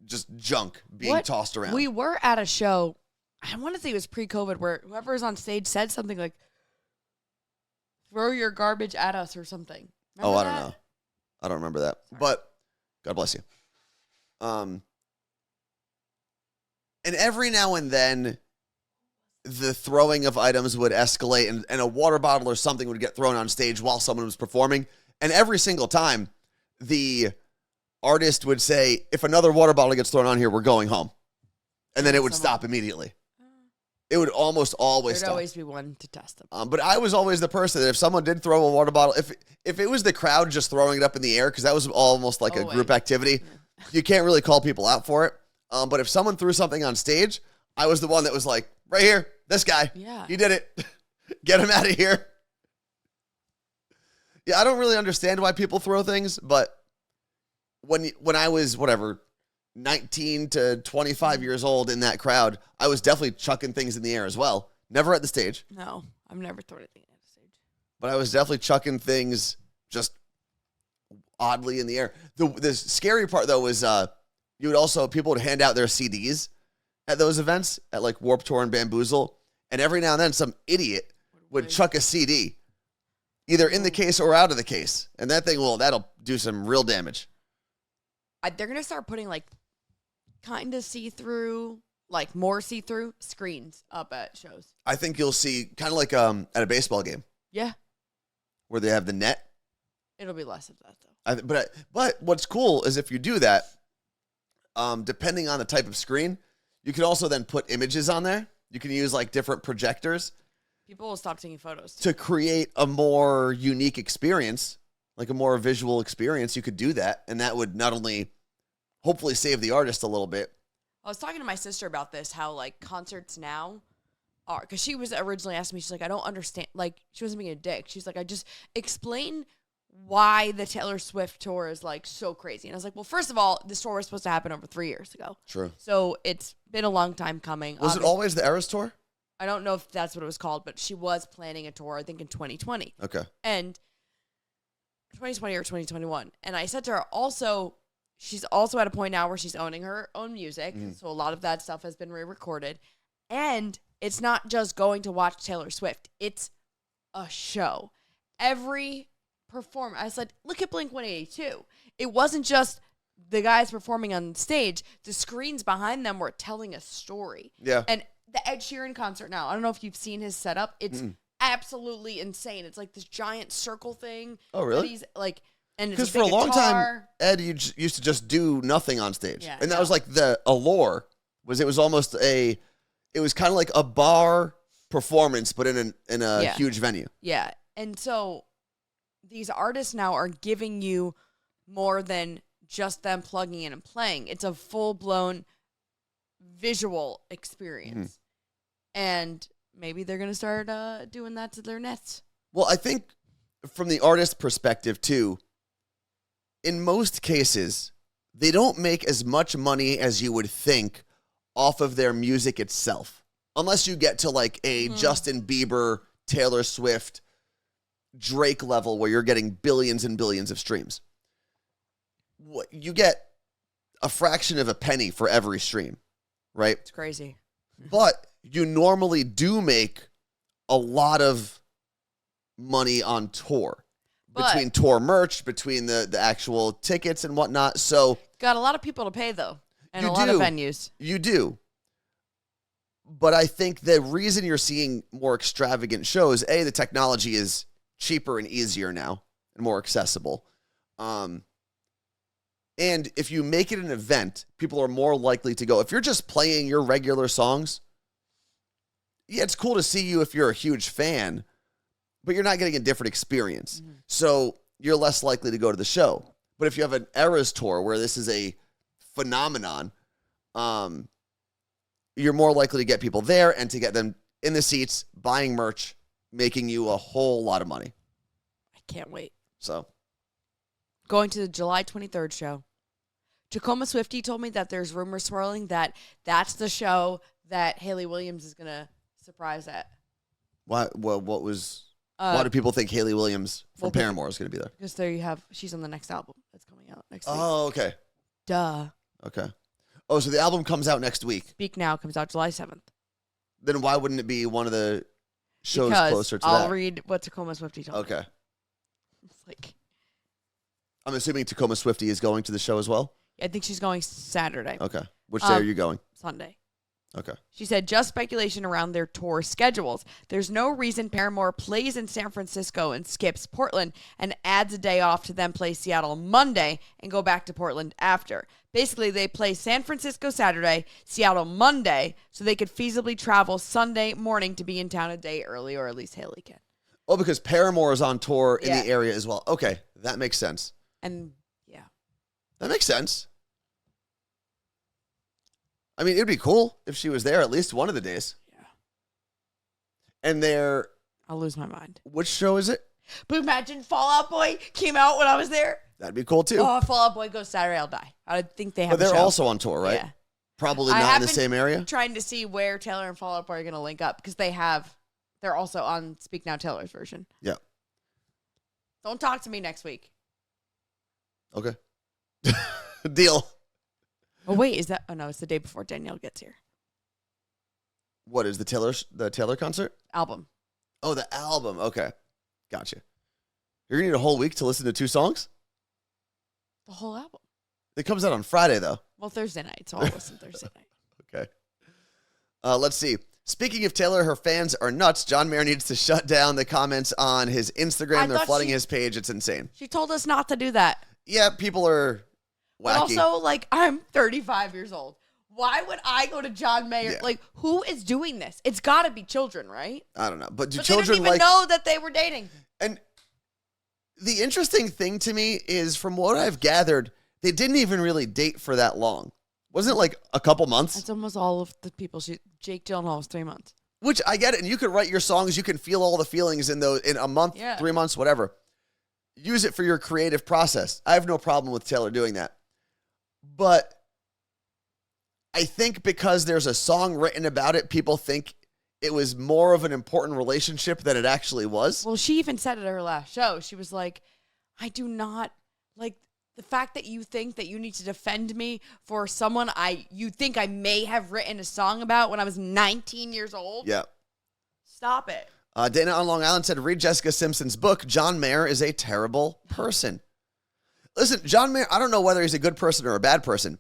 just junk being tossed around. We were at a show, I want to say it was pre-COVID, where whoever was on stage said something like, throw your garbage at us or something. Remember I don't know. I don't remember that. Sorry. But God bless you. And every now and then, the throwing of items would escalate, and a water bottle or something would get thrown on stage while someone was performing. And every single time, the artist would say, if another water bottle gets thrown on here, we're going home. And then it would stop immediately. It would almost always stop. There'd always be one to test them. But I was always the person that if someone did throw a water bottle, if it was the crowd just throwing it up in the air, because that was almost like a group activity, you can't really call people out for it. But if someone threw something on stage, I was the one that was like, right here, this guy. Yeah. He did it. Get him out of here. Yeah, I don't really understand why people throw things, but when I was, 19 to 25 years old in that crowd, I was definitely chucking things in the air as well. Never at the stage. No, I've never thrown anything at the stage. But I was definitely chucking things oddly in the air. The scary part, though, was people would hand out their CDs at those events, at like Warped Tour and Bamboozle, and every now and then some idiot would chuck a CD, either in the case or out of the case, and that'll do some real damage. They're going to start putting like kind of see-through, like more see-through screens up at shows. I think you'll see kind of like at a baseball game. Yeah. Where they have the net. It'll be less of that, though. But what's cool is if you do that, depending on the type of screen, you can also then put images on there. You can use like different projectors. People will stop taking photos. To create a more unique experience, like a more visual experience, you could do that. And that would not only hopefully save the artist a little bit. I was talking to my sister about this, how like concerts now are, because she was originally asking me, she's like, I don't understand, like she wasn't being a dick. She's like, I just explain why the Taylor Swift tour is like so crazy. And I was like, well, first of all, this tour was supposed to happen over 3 years ago. True. So it's been a long time coming. Was it always the Eras tour? I don't know if that's what it was called, but she was planning a tour, I think in 2020. Okay. And 2020 or 2021. And I said to her also, she's also at a point now where she's owning her own music. So a lot of that stuff has been re-recorded. And it's not just going to watch Taylor Swift. It's a show. Every performer, I said, look at Blink-182. It wasn't just the guys performing on stage. The screens behind them were telling a story. Yeah. And the Ed Sheeran concert now, I don't know if you've seen his setup. It's absolutely insane. It's like this giant circle thing. Oh, really? He's like, and because for a long time, Ed used to just do nothing on stage, and that was like the allure It was almost it was kind of like a bar performance, but in a huge venue. Yeah. And so these artists now are giving you more than just them plugging in and playing. It's a full-blown visual experience. And maybe they're going to start doing that to their nets. Well, I think from the artist perspective, too, in most cases, they don't make as much money as you would think off of their music itself. Unless you get to like a Justin Bieber, Taylor Swift, Drake level where you're getting billions and billions of streams. You get a fraction of a penny for every stream, right? It's crazy. But you normally do make a lot of money on tour. Between tour merch, between the actual tickets and whatnot. So got a lot of people to pay, though, and a lot of venues. You do. But I think the reason you're seeing more extravagant shows, the technology is cheaper and easier now and more accessible. And if you make it an event, people are more likely to go. If you're just playing your regular songs, yeah, it's cool to see you if you're a huge fan, but you're not getting a different experience. So you're less likely to go to the show. But if you have an Eras tour where this is a phenomenon, you're more likely to get people there and to get them in the seats, buying merch, making you a whole lot of money. I can't wait. So, going to the July 23rd show. Tacoma Swiftie told me that there's rumors swirling that that's the show that Hayley Williams is going to surprise at. Why? Well, why do people think Hayley Williams from Paramore is going to be there? Because there you have, she's on the next album that's coming out next week. Oh, okay. Duh. Okay. Oh, so the album comes out next week. Speak Now comes out July 7th. Then why wouldn't it be one of the shows closer to I'll that? read what Tacoma Swiftie told me. Okay. It's like, I'm assuming Tacoma Swiftie is going to the show as well? I think she's going Saturday. Okay. Which day are you going? Sunday. Okay. She said, just speculation around their tour schedules. There's no reason Paramore plays in San Francisco and skips Portland and adds a day off to then play Seattle Monday and go back to Portland after. Basically, they play San Francisco Saturday, Seattle Monday, so they could feasibly travel Sunday morning to be in town a day early, or at least Hayley can. Oh, because Paramore is on tour in the area as well. Okay, that makes sense. And, yeah. That makes sense. I mean, it'd be cool if she was there at least one of the days. Yeah. And I'll lose my mind. Which show is it? But imagine Fall Out Boy came out when I was there. That'd be cool, too. Oh, if Fall Out Boy goes Saturday, I'll die. I think they have But they're a show. also on tour, right? Yeah. Probably not in the same area? Trying to see where Taylor and Fall Out Boy are going to link up because they're also on Speak Now Taylor's version. Yeah. Don't talk to me next week. Okay. Deal. Oh, wait, is that? Oh, no, it's the day before Danielle gets here. What is the Taylor concert? Album. Oh, the album. Okay. Gotcha. You're going to need a whole week to listen to 2 songs? The whole album. It comes out on Friday, though. Well, Thursday night, so I'll listen Thursday night. Okay. Let's see. Speaking of Taylor, her fans are nuts. John Mayer needs to shut down the comments on his Instagram. They're flooding his page. It's insane. She told us not to do that. Yeah, people are wacky. But also, I'm 35 years old. Why would I go to John Mayer? Yeah. Who is doing this? It's got to be children, right? I don't know. But do But children they didn't even know that they were dating. And the interesting thing to me is, from what I've gathered, they didn't even really date for that long. Wasn't it a couple months? That's almost all of the people. Jake Gyllenhaal was 3 months. Which I get it. And you can write your songs. You can feel all the feelings in a month, 3 months, whatever. Use it for your creative process. I have no problem with Taylor doing that. But I think because there's a song written about it, people think it was more of an important relationship than it actually was. Well, she even said it at her last show. She was like, I do not like the fact that you think that you need to defend me for someone you think I may have written a song about when I was 19 years old. Yeah. Stop it. Dana on Long Island said, read Jessica Simpson's book. John Mayer is a terrible person. Listen, John Mayer, I don't know whether he's a good person or a bad person.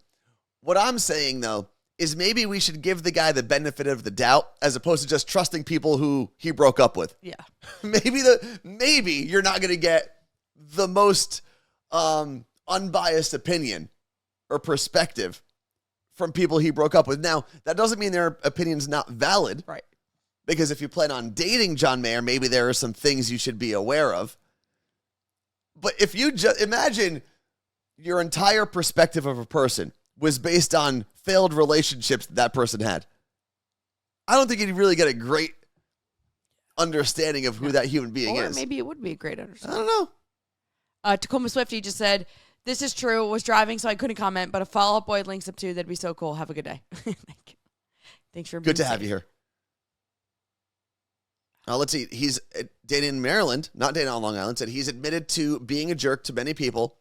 What I'm saying, though, is maybe we should give the guy the benefit of the doubt as opposed to just trusting people who he broke up with. Yeah. Maybe you're not going to get the most unbiased opinion or perspective from people he broke up with. Now, that doesn't mean their opinion's not valid. Right. Because if you plan on dating John Mayer, maybe there are some things you should be aware of. But if you just imagine your entire perspective of a person was based on failed relationships that person had, I don't think you'd really get a great understanding of who that human being or is. Maybe it would be a great I understanding. don't know. Tacoma Swifty just said, "This is true. Was driving, so I couldn't comment. But a Fall-Out Boy links up too. That'd be so cool. Have a good day." Thank you. Thanks for being Good to have you here. Let's see. He's dating in Maryland, not dating on Long Island. Said he's admitted to being a jerk to many people.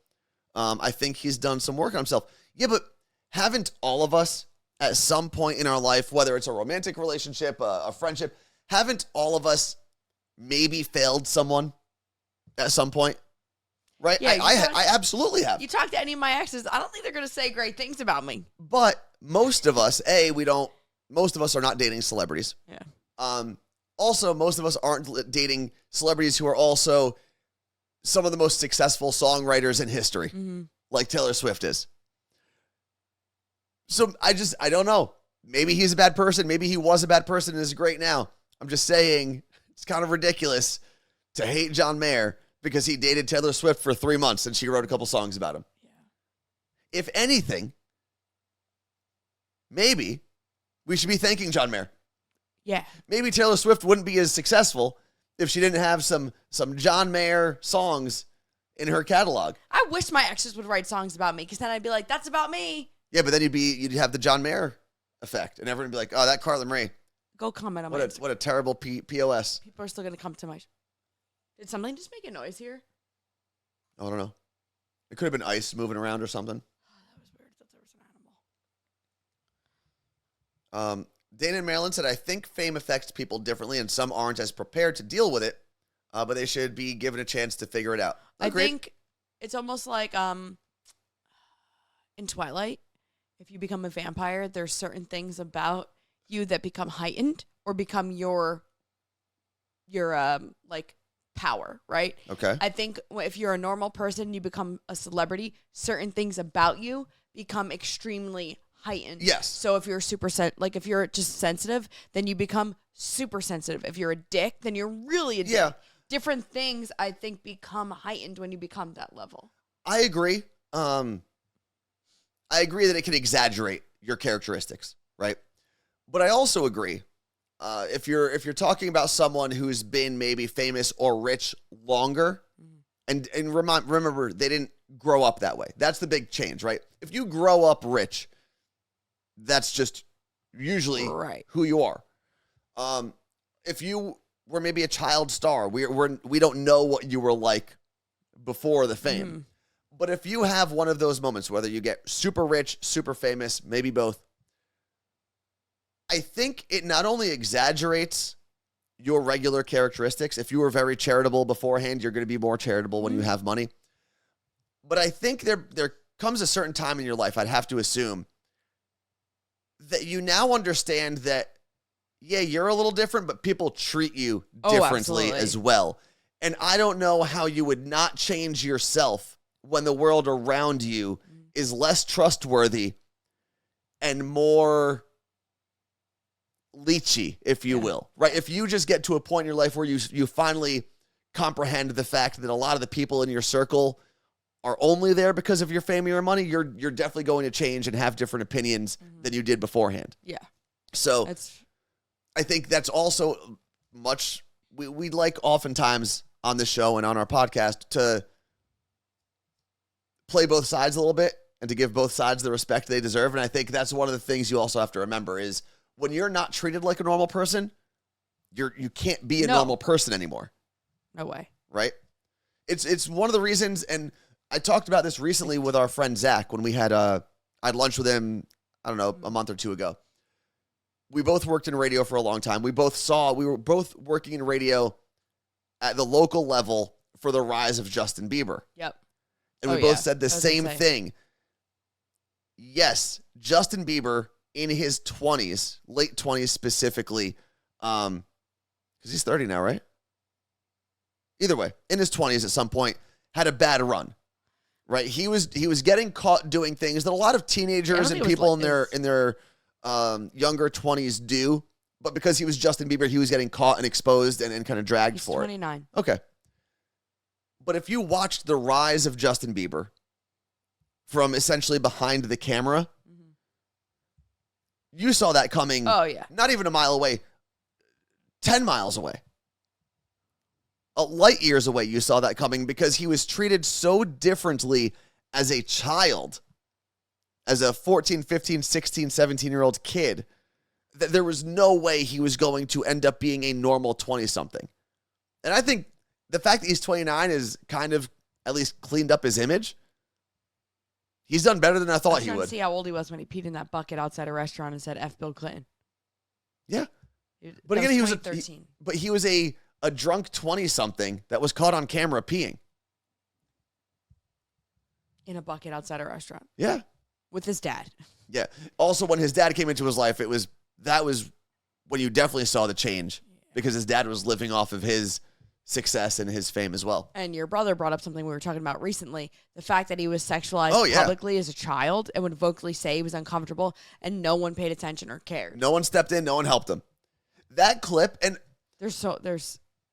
I think he's done some work on himself. Yeah, but haven't all of us at some point in our life, whether it's a romantic relationship, a friendship, haven't all of us maybe failed someone at some point? Right? Yeah, I absolutely have. You talk to any of my exes, I don't think they're going to say great things about me. But most of us, most of us are not dating celebrities. Yeah. Also, most of us aren't dating celebrities who are also some of the most successful songwriters in history, like Taylor Swift is. So I don't know. Maybe he's a bad person. Maybe he was a bad person and is great now. I'm just saying it's kind of ridiculous to hate John Mayer because he dated Taylor Swift for 3 months and she wrote a couple songs about him. Yeah. If anything, maybe we should be thanking John Mayer. Yeah. Maybe Taylor Swift wouldn't be as successful if she didn't have some John Mayer songs in her catalog. I wish my exes would write songs about me because then I'd be like, that's about me. Yeah, but then you'd have the John Mayer effect, and everyone would be like, "Oh, that Carla Marie." Go comment on my Instagram. What a terrible POS. People are still going to come to my... Did something just make a noise here? I don't know. It could have been ice moving around or something. Oh, that was weird. I thought there was an animal. Dana in Maryland said, "I think fame affects people differently, and some aren't as prepared to deal with it, but they should be given a chance to figure it out." Agreed. I think it's almost like in Twilight, if you become a vampire, there's certain things about you that become heightened or become your like power, right? Okay. I think if you're a normal person, you become a celebrity, certain things about you become extremely heightened. Yes. So if you're like if you're just sensitive, then you become super sensitive. If you're a dick, then you're really a dick. Yeah. Different things I think become heightened when you become that level. I agree. I agree that it can exaggerate your characteristics, right? But I also agree, if you're talking about someone who's been maybe famous or rich longer, and remember, they didn't grow up that way. That's the big change, right? If you grow up rich, that's just usually who you are. If you were maybe a child star, we don't know what you were like before the fame. But if you have one of those moments, whether you get super rich, super famous, maybe both, I think it not only exaggerates your regular characteristics. If you were very charitable beforehand, you're going to be more charitable when you have money. But I think there comes a certain time in your life, I'd have to assume, that you now understand that, yeah, you're a little different, but people treat you differently as well. And I don't know how you would not change yourself when the world around you is less trustworthy and more leechy, if you will, right? If you just get to a point in your life where you finally comprehend the fact that a lot of the people in your circle are only there because of your fame or your money, you're definitely going to change and have different opinions than you did beforehand. Yeah. So I think that's also much, we like oftentimes on the show and on our podcast to play both sides a little bit and to give both sides the respect they deserve. And I think that's one of the things you also have to remember is when you're not treated like a normal person, you can't be a normal person anymore. No way. Right? It's one of the reasons, and I talked about this recently with our friend Zach when we had I had lunch with him, I don't know, a month or two ago. We both worked in radio for a long time. We were both working in radio at the local level for the rise of Justin Bieber. Yep. And we both said the same thing. Yes, Justin Bieber in his 20s, late 20s specifically, because he's 30 now, right? Either way, in his 20s at some point, had a bad run. right? He was getting caught doing things that a lot of teenagers and people in their younger 20s do. But because he was Justin Bieber, he was getting caught and exposed and kind of dragged for 29. it. Okay. But if you watched the rise of Justin Bieber from essentially behind the camera, you saw that coming. Oh, yeah. Not even a mile away, 10 miles away. Light years away, you saw that coming because he was treated so differently as a child, as a 14, 15, 16, 17-year-old kid, that there was no way he was going to end up being a normal 20-something. And I think the fact that he's 29 is kind of at least cleaned up his image. He's done better than I thought he would. To see how old he was when he peed in that bucket outside a restaurant and said F Bill Clinton. Yeah. But again, he was a drunk 20-something that was caught on camera peeing. In a bucket outside a restaurant. Yeah. With his dad. Yeah. Also, when his dad came into his life, that was when you definitely saw the change because his dad was living off of his success and his fame as well. And your brother brought up something we were talking about recently, the fact that he was sexualized publicly as a child and would vocally say he was uncomfortable and no one paid attention or cared. No one stepped in, no one helped him. That clip, and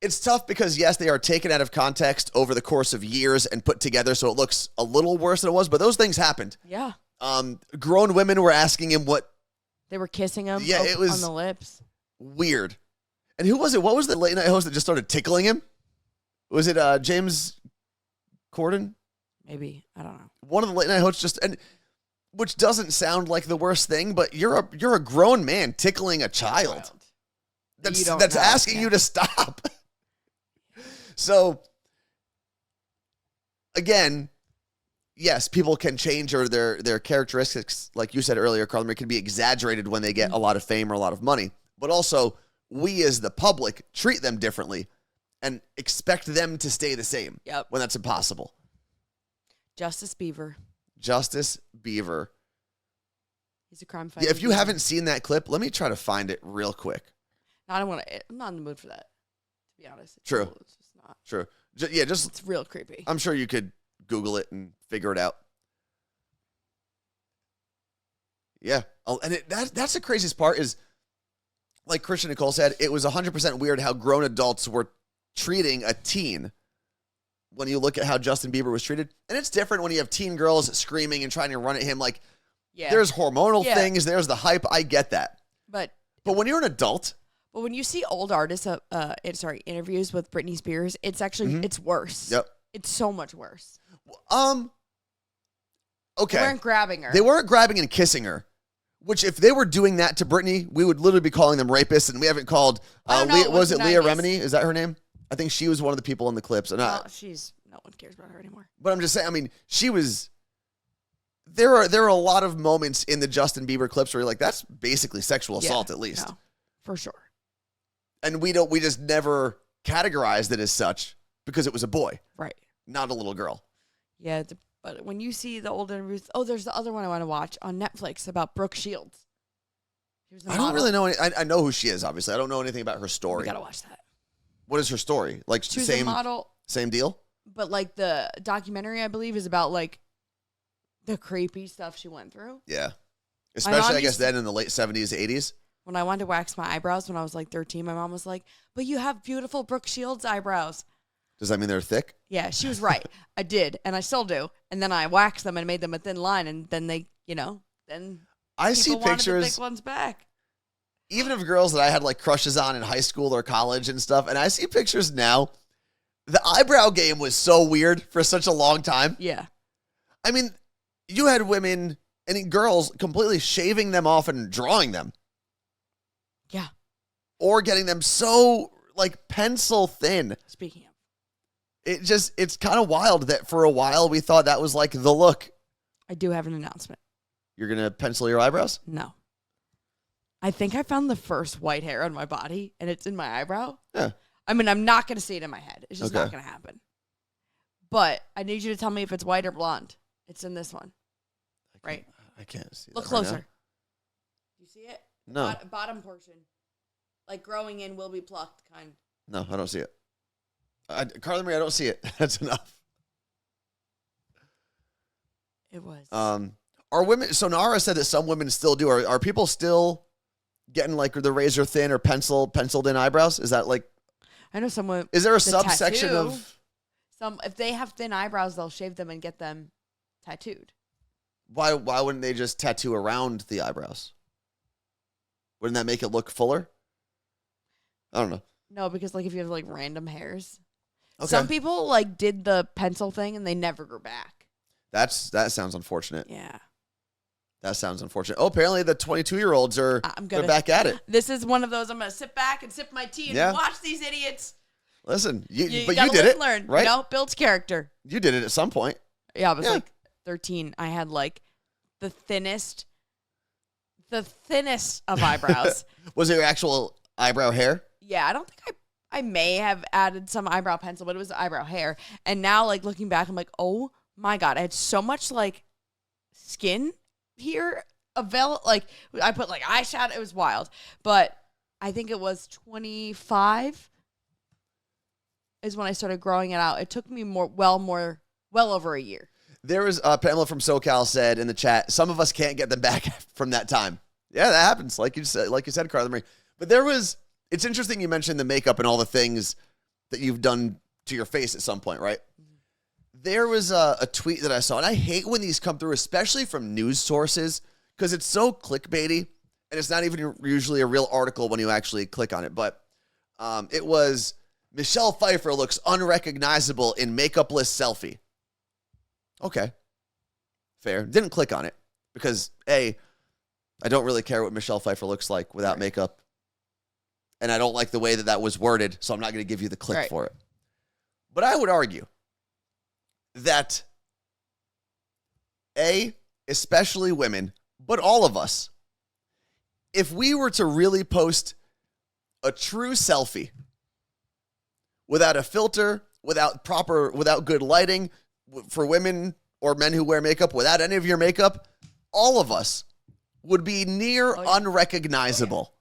it's tough because, yes, they are taken out of context over the course of years and put together so it looks a little worse than it was, but those things happened. Yeah. Grown women were asking him what... They were kissing him it was on the lips. Weird. And who was it? What was the late night host that just started tickling him? Was it James Corden? Maybe. I don't know. One of the late night hosts which doesn't sound like the worst thing, but you're a grown man tickling a child. That's asking you to stop. So, again, yes, people can change or their characteristics, like you said earlier, Carla Marie, can be exaggerated when they get a lot of fame or a lot of money. But also, we as the public treat them differently and expect them to stay the same when that's impossible. Justice Beaver. He's a crime fighter. Yeah, if you haven't seen that clip, let me try to find it real quick. I'm not in the mood for that, to be honest. True. It's just not. True. It's real creepy. I'm sure you could Google it and figure it out. Yeah. And that's the craziest part is, like Christian Nicole said, it was 100% weird how grown adults were treating a teen when you look at how Justin Bieber was treated. And it's different when you have teen girls screaming and trying to run at him. Like, there's hormonal things, there's the hype. I get that. But when you're an adult... But when you see old artists, interviews with Britney Spears, it's actually, it's worse. Yep. It's so much worse. Okay. They weren't grabbing her. They weren't grabbing and kissing her. Which, if they were doing that to Britney, we would literally be calling them rapists, and we haven't called... was it Leah Remini? Is that her name? I think she was one of the people in the clips. No one cares about her anymore. But I'm just saying, I mean, she was... There are a lot of moments in the Justin Bieber clips where you're like, that's basically sexual assault, at least. No, for sure. And we just never categorized it as such because it was a boy. Right. Not a little girl. Yeah, but when you see the old interviews, there's the other one I want to watch on Netflix about Brooke Shields. I don't really know. I know who she is, obviously. I don't know anything about her story. You got to watch that. What is her story? Like, she was a model. Same deal? But, like, the documentary, I believe, is about, like, the creepy stuff she went through. Yeah. Especially, I guess, then in the late 70s, 80s. When I wanted to wax my eyebrows when I was like 13, my mom was like, but you have beautiful Brooke Shields eyebrows. Does that mean they're thick? Yeah, she was right. I did, and I still do. And then I waxed them and made them a thin line, and then they, then I see pictures. The thick ones back. Even of girls that I had like crushes on in high school or college and stuff, and I see pictures now. The eyebrow game was so weird for such a long time. Yeah. I mean, you had women and girls completely shaving them off and drawing them. Yeah. Or getting them so, like, pencil thin. Speaking of. It's kind of wild that for a while we thought that was, like, the look. I do have an announcement. You're going to pencil your eyebrows? No. I think I found the first white hair on my body, and it's in my eyebrow. Yeah. I mean, I'm not going to see it in my head. It's just not going to happen. But I need you to tell me if it's white or blonde. It's in this one. Right? I can't see it. Look closer. Right, you see it? No. Bottom portion. Like growing in will be plucked kind. No, I don't see it. Carla Marie, I don't see it. That's enough. It was. Are women? So Nara said that some women still do. Are people still getting like the razor thin or penciled in eyebrows? Is that like? I know someone. Is there a subsection of? If they have thin eyebrows, they'll shave them and get them tattooed. Why wouldn't they just tattoo around the eyebrows? Wouldn't that make it look fuller? I don't know. No, because like if you have like random hairs. Okay. Some people like did the pencil thing and they never grew back. That sounds unfortunate. Yeah. That sounds unfortunate. Oh, apparently the 22-year-olds they're back at it. This is one of those. I'm gonna sit back and sip my tea and watch these idiots. Listen, you did it, learn, right? Builds character. You did it at some point. Yeah, I was like 13. I had like the thinnest of eyebrows. Was it your actual eyebrow hair? Yeah, I don't think I may have added some eyebrow pencil, but it was eyebrow hair. And now, like looking back, I'm like, oh my god, I had so much like skin here. Like I put like eyeshadow. It was wild, but I think it was 25 is when I started growing it out. It took me well over a year. There was Pamela from SoCal said in the chat, some of us can't get them back from that time. Yeah, that happens. Like you said, Carla Marie. But it's interesting you mentioned the makeup and all the things that you've done to your face at some point, right? Mm-hmm. There was a tweet that I saw, and I hate when these come through, especially from news sources, because it's so clickbaity, and it's not even usually a real article when you actually click on it. But it was, Michelle Pfeiffer looks unrecognizable in makeupless selfie. Okay. Fair. Didn't click on it because, A, I don't really care what Michelle Pfeiffer looks like without makeup. And I don't like the way that was worded, so I'm not going to give you the click for it. But I would argue that, A, especially women, but all of us, if we were to really post a true selfie without a filter, without good lighting, for women or men who wear makeup, without any of your makeup, all of us would be near unrecognizable.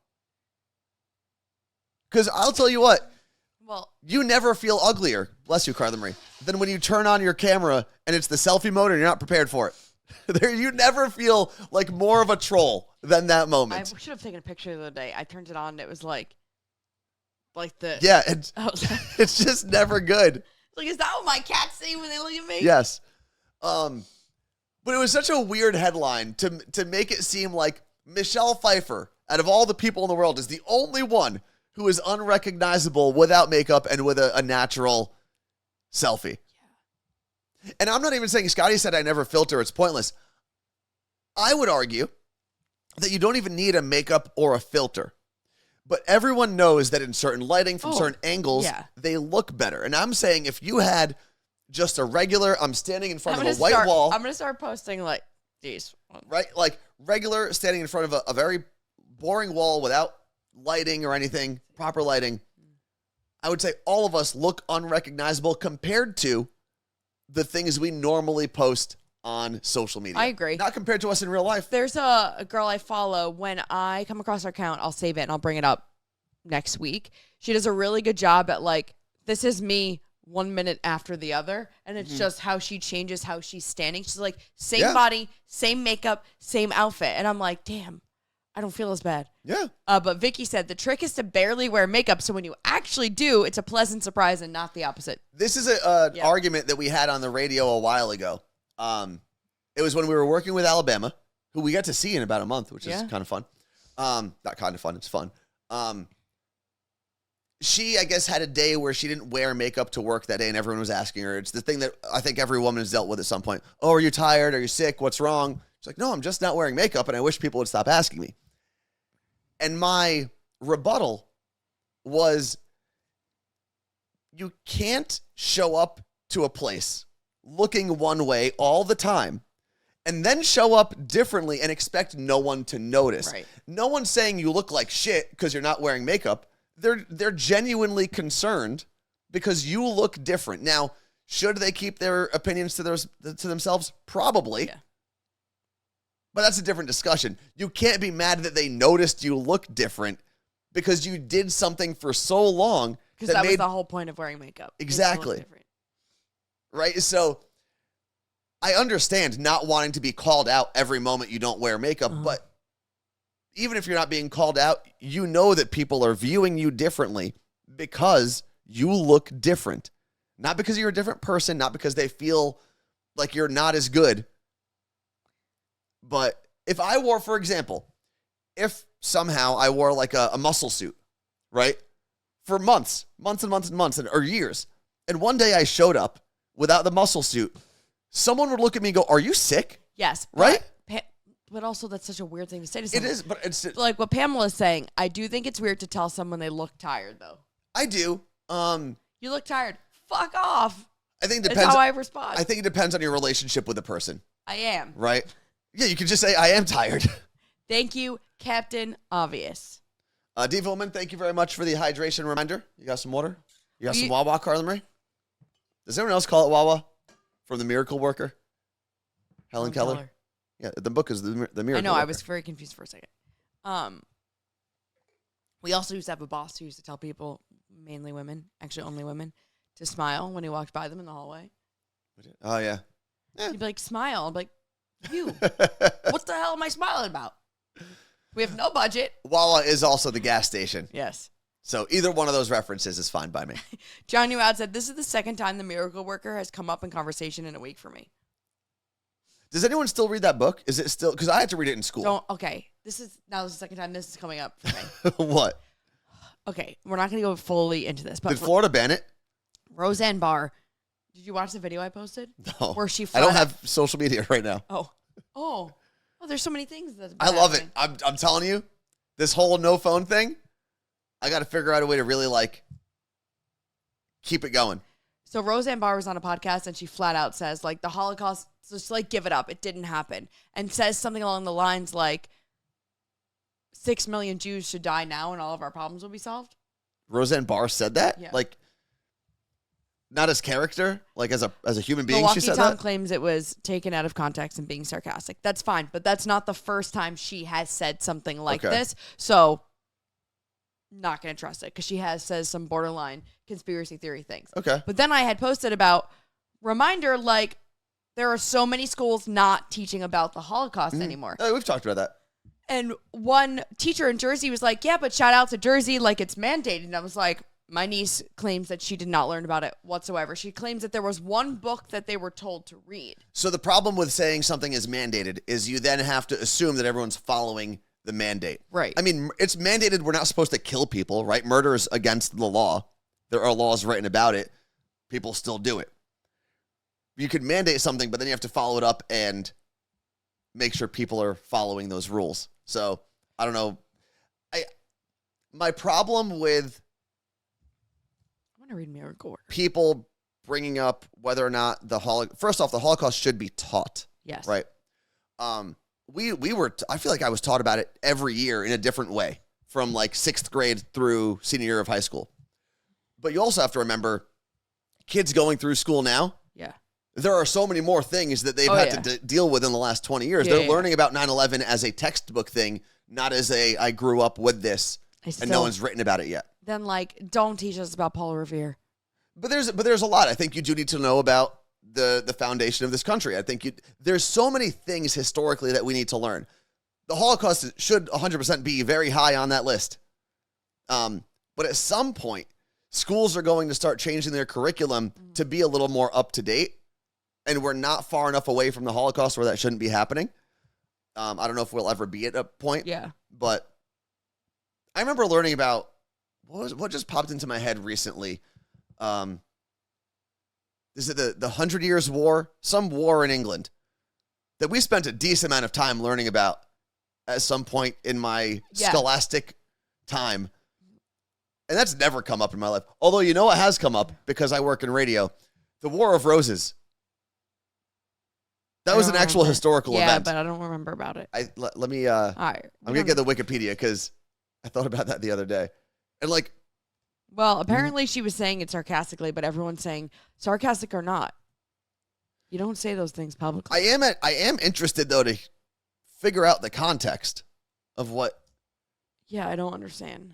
Because I'll tell you what, you never feel uglier, bless you, Carla Marie, than when you turn on your camera and it's the selfie mode and you're not prepared for it. You never feel like more of a troll than that moment. I should have taken a picture the other day. I turned it on and it was like the... Yeah, it's just never good. Like, is that what my cats say when they look at me? Yes. But it was such a weird headline to make it seem like Michelle Pfeiffer, out of all the people in the world, is the only one who is unrecognizable without makeup and with a natural selfie. Yeah. And I'm not even saying, Scotty said I never filter, it's pointless. I would argue that you don't even need a makeup or a filter. But everyone knows that in certain lighting, from certain angles, they look better. And I'm saying if you had just a regular, I'm standing in front of a white wall. I'm going to start posting like these. Right? Like regular standing in front of a very boring wall without lighting or anything, proper lighting. I would say all of us look unrecognizable compared to the things we normally post on social media. I agree. Not compared to us in real life. There's a girl I follow. When I come across her account, I'll save it and I'll bring it up next week. She does a really good job at like, this is me 1 minute after the other. And it's just how she changes, how she's standing. She's like, same body, same makeup, same outfit. And I'm like, damn, I don't feel as bad. Yeah. But Vicky said the trick is to barely wear makeup. So when you actually do, it's a pleasant surprise and not the opposite. This is an argument that we had on the radio a while ago. It was when we were working with Alabama, who we got to see in about a month, which is kind of fun. Not kind of fun, it's fun. She, I guess, had a day where she didn't wear makeup to work that day, and everyone was asking her. It's the thing that I think every woman has dealt with at some point. Oh, are you tired? Are you sick? What's wrong? She's like, no, I'm just not wearing makeup, and I wish people would stop asking me. And my rebuttal was, you can't show up to a place looking one way all the time and then show up differently and expect no one to notice. Right. No one's saying you look like shit because you're not wearing makeup. They're genuinely concerned because you look different. Now, should they keep their opinions to themselves? Probably. Yeah. But that's a different discussion. You can't be mad that they noticed you look different because you did something for so long. Because that was the whole point of wearing makeup. Exactly. Right? So I understand not wanting to be called out every moment you don't wear makeup, but even if you're not being called out, you know that people are viewing you differently because you look different. Not because you're a different person, not because they feel like you're not as good. But if I wore, for example, if somehow I wore like a muscle suit, right? For months or years. And one day I showed up without the muscle suit. Someone would look at me and go, "Are you sick?" Yes. Right? But also that's such a weird thing to say to someone. It is, but it's like what Pamela's saying. I do think it's weird to tell someone they look tired, though. I do. You look tired. Fuck off. I think it That's depends. how I respond. I think it depends on your relationship with the person. I am. Right? Yeah, you can just say, "I am tired." Thank you, Captain Obvious. Diva Woman, thank you very much for the hydration reminder. You got some water? You got some Wawa, Carla Marie? Does anyone else call it Wawa? From the Miracle Worker? Helen Keller? Yeah, the book is the Miracle Worker. I know, I was very confused for a second. We also used to have a boss who used to tell people, mainly women, actually only women, to smile when he walked by them in the hallway. Oh, yeah. He'd be like, smile. I'm like, you. What the hell am I smiling about? We have no budget. Wawa is also the gas station. Yes. So either one of those references is fine by me. John Newad said, this is the second time the Miracle Worker has come up in conversation in a week for me. Does anyone still read that book? Is it still? Because I had to read it in school. Okay. This is the second time this is coming up for me. What? Okay. We're not going to go fully into this. But Did Florida ban it? Roseanne Barr. Did you watch the video I posted? No. Where she I don't have social media right now. Oh, there's so many things. I love it. I'm telling you, this whole no phone thing, I got to figure out a way to really keep it going. So Roseanne Barr was on a podcast and she flat out says the Holocaust, just give it up. It didn't happen. And says something along the lines like 6 million Jews should die now and all of our problems will be solved. Roseanne Barr said that? Yeah. Not as character, as a human being, Milwaukee she said Tom that? claims it was taken out of context and being sarcastic. That's fine, but that's not the first time she has said something like this. So, not going to trust it because she says some borderline conspiracy theory things. Okay. But then I had posted about, reminder, there are so many schools not teaching about the Holocaust anymore. We've talked about that. And one teacher in Jersey was like, yeah, but shout out to Jersey, it's mandated. And I was like, my niece claims that she did not learn about it whatsoever. She claims that there was one book that they were told to read. So the problem with saying something is mandated is you then have to assume that everyone's following the mandate. Right. I mean, it's mandated we're not supposed to kill people, right? Murder is against the law. There are laws written about it. People still do it. You could mandate something, but then you have to follow it up and make sure people are following those rules. So, I don't know. My problem with read Miracle Worker. People bringing up whether or not first off, the Holocaust should be taught. Yes. Right. We were, I feel like I was taught about it every year in a different way from 6th grade through senior year of high school. But you also have to remember kids going through school now. Yeah. There are so many more things that they've had to deal with in the last 20 years. They're learning about 9/11 as a textbook thing, not as I grew up with this and no one's written about it yet. Then don't teach us about Paul Revere. But there's a lot. I think you do need to know about the foundation of this country. I think there's so many things historically that we need to learn. The Holocaust should 100% be very high on that list. But at some point, schools are going to start changing their curriculum to be a little more up to date. And we're not far enough away from the Holocaust where that shouldn't be happening. I don't know if we'll ever be at a point. Yeah. But I remember learning about what just popped into my head recently. Is it the 100 Years' War? Some war in England that we spent a decent amount of time learning about at some point in my scholastic time. And that's never come up in my life. Although, it has come up because I work in radio. The War of Roses. That was an actual historical event. Yeah, but I don't remember about it. Let me, all right, I'm going to get the Wikipedia because I thought about that the other day. And well, apparently she was saying it sarcastically, but everyone's saying sarcastic or not. You don't say those things publicly. I am interested though to figure out the context of what. Yeah, I don't understand.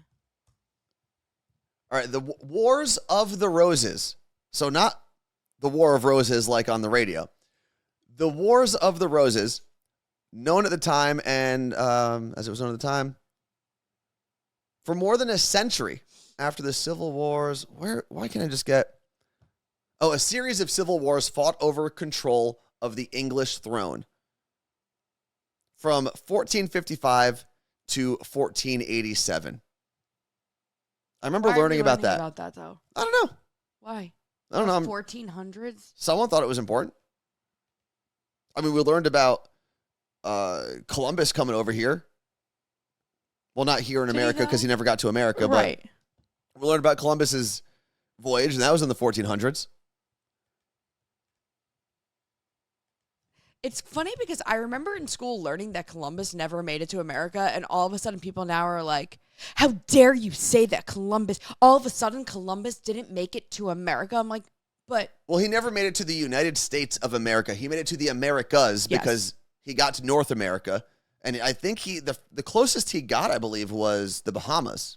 All right, the Wars of the Roses. So not the War of Roses like on the radio. The Wars of the Roses, known at the time and as it was known at the time, for more than a century after the Civil Wars, why can't I just get... Oh, a series of civil wars fought over control of the English throne from 1455 to 1487. I remember learning about that. About that, though? I don't know. Why? I don't know. 1400s? Someone thought it was important. I mean, we learned about Columbus coming over here. Well, not here in America because he never got to America, right. But we learned about Columbus's voyage, and that was in the 1400s. It's funny because I remember in school learning that Columbus never made it to America, and all of a sudden people now are like, how dare you say that all of a sudden Columbus didn't make it to America? I'm like, but... Well, he never made it to the United States of America. He made it to the Americas because he got to North America. And I think the closest he got, I believe, was the Bahamas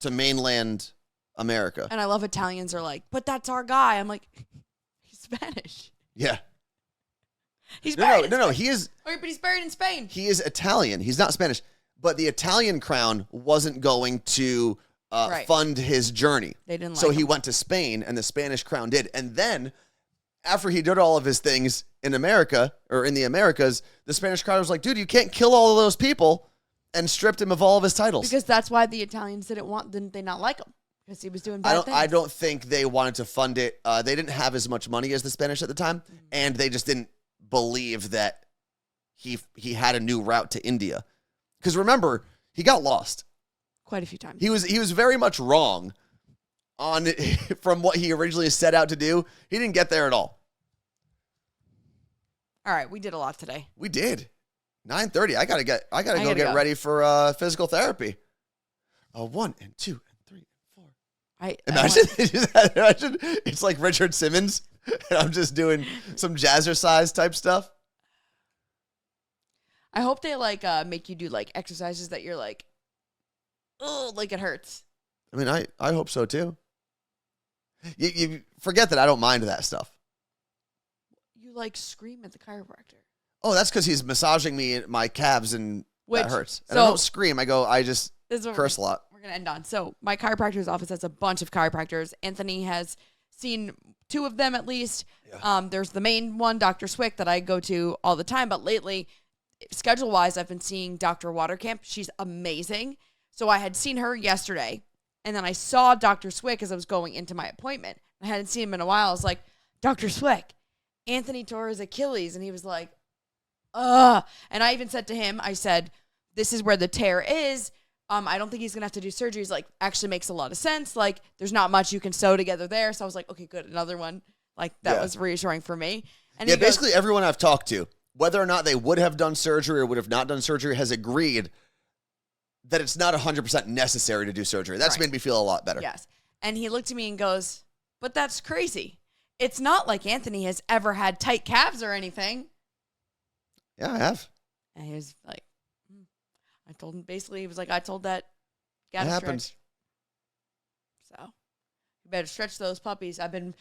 to mainland America. And I love Italians are like, but that's our guy. I'm like, he's Spanish. Yeah. He's buried No, he is... Wait, but he's buried in Spain. He is Italian. He's not Spanish. But the Italian crown wasn't going to fund his journey. They didn't like So he him. went to Spain, and the Spanish crown did. And then, after he did all of his things in America, or in the Americas, the Spanish crown was like, dude, you can't kill all of those people, and stripped him of all of his titles. Because that's why the Italians didn't they not like him? Because he was doing bad things. I don't think they wanted to fund it. They didn't have as much money as the Spanish at the time, and they just didn't believe that he had a new route to India. Because remember, he got lost quite a few times. He was very much wrong on from what he originally set out to do. He didn't get there at all. All right, we did a lot today. We did. 9:30. I gotta go get ready for physical therapy. 1 and 2 and 3 and 4. Imagine it's like Richard Simmons, and I'm just doing some jazzercise type stuff. I hope they make you do exercises that you're like, oh, like it hurts. I mean, I hope so too. You forget that I don't mind that stuff. You scream at the chiropractor. Oh, that's because he's massaging me in my calves and that hurts. And I don't scream. I just curse a lot. We're going to end on. So my chiropractor's office has a bunch of chiropractors. Anthony has seen 2 of them at least. Yeah. There's the main one, Dr. Swick, that I go to all the time. But lately, schedule-wise, I've been seeing Dr. Watercamp. She's amazing. So I had seen her yesterday. And then I saw Dr. Swick as I was going into my appointment. I hadn't seen him in a while. I was like, Dr. Swick, Anthony tore his Achilles. And he was like, ugh. And I even said to him, I said, this is where the tear is. I don't think he's going to have to do surgery. He's like, actually makes a lot of sense. There's not much you can sew together there. So I was like, okay, good. Another one. That was reassuring for me. And basically everyone I've talked to, whether or not they would have done surgery or would have not done surgery, has agreed that it's not 100% necessary to do surgery. That's made me feel a lot better. Yes. And he looked at me and goes, but that's crazy. It's not like Anthony has ever had tight calves or anything. Yeah, I have. And he was like, I told him, basically, he was like, I told that guy to happens. stretch. So, you better stretch those puppies. I've been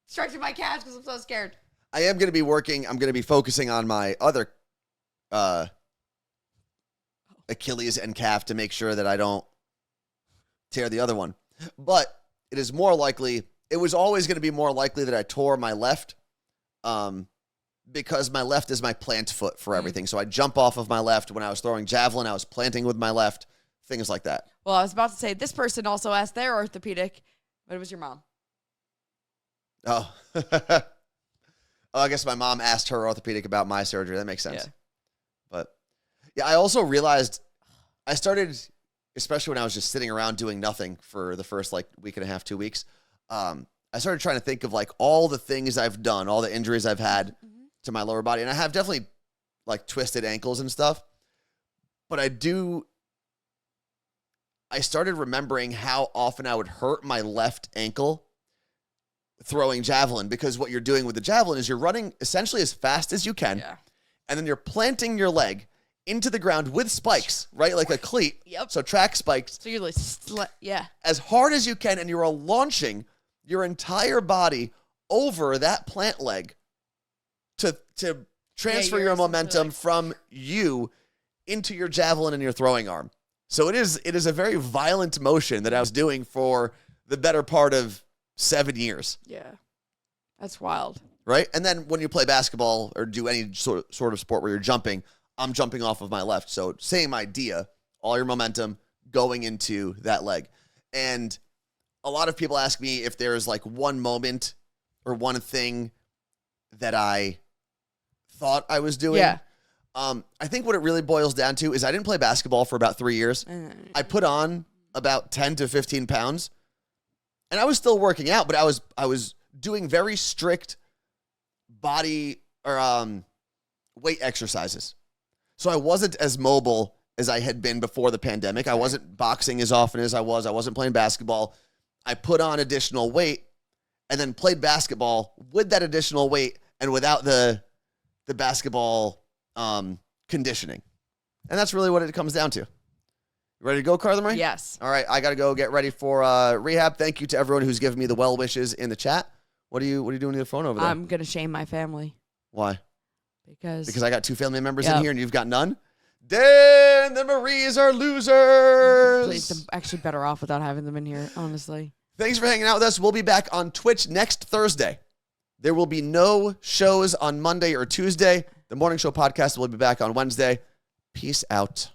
stretching my calves because I'm so scared. I am going to be working. I'm going to be focusing on my other Achilles and calf to make sure that I don't tear the other one. But it is more likely, it was always going to be more likely that I tore my left because my left is my plant foot for everything. So I jump off of my left. When I was throwing javelin, I was planting with my left, things like that. Well, I was about to say, this person also asked their orthopedic, but it was your mom. Oh. I guess my mom asked her orthopedic about my surgery. That makes sense. Yeah. But yeah, I also realized I started, especially when I was just sitting around doing nothing for the first week and a half, 2 weeks. I started trying to think of all the things I've done, all the injuries I've had to my lower body. And I have definitely twisted ankles and stuff. But I started remembering how often I would hurt my left ankle throwing javelin, because what you're doing with the javelin is you're running essentially as fast as you can. Yeah. And then you're planting your leg into the ground with spikes, right? Like a cleat. Yep. So track spikes. So you're as hard as you can, and you're launching your entire body over that plant leg to transfer you're your essentially momentum like- from you into your javelin and your throwing arm. So it is a very violent motion that I was doing for the better part of 7 years. Yeah. That's wild. Right? And then when you play basketball or do any sort of sport where you're jumping, I'm jumping off of my left. So same idea, all your momentum going into that leg. And a lot of people ask me if there's like one moment or one thing that I thought I was doing. Yeah. I think what it really boils down to is I didn't play basketball for about 3 years. I put on about 10 to 15 pounds, and I was still working out, but I was doing very strict body or weight exercises. So I wasn't as mobile as I had been before the pandemic. I wasn't boxing as often as I was. I wasn't playing basketball. I put on additional weight and then played basketball with that additional weight and without the basketball conditioning. And that's really what it comes down to. You ready to go, Carla Marie? Yes. All right, I got to go get ready for rehab. Thank you to everyone who's given me the well wishes in the chat. What are you doing to your phone over there? I'm going to shame my family. Why? Because I got 2 family members Yep. in here and you've got none? Dan, the Maries are losers. I'm actually better off without having them in here, honestly. Thanks for hanging out with us. We'll be back on Twitch next Thursday. There will be no shows on Monday or Tuesday. The Morning Show podcast will be back on Wednesday. Peace out.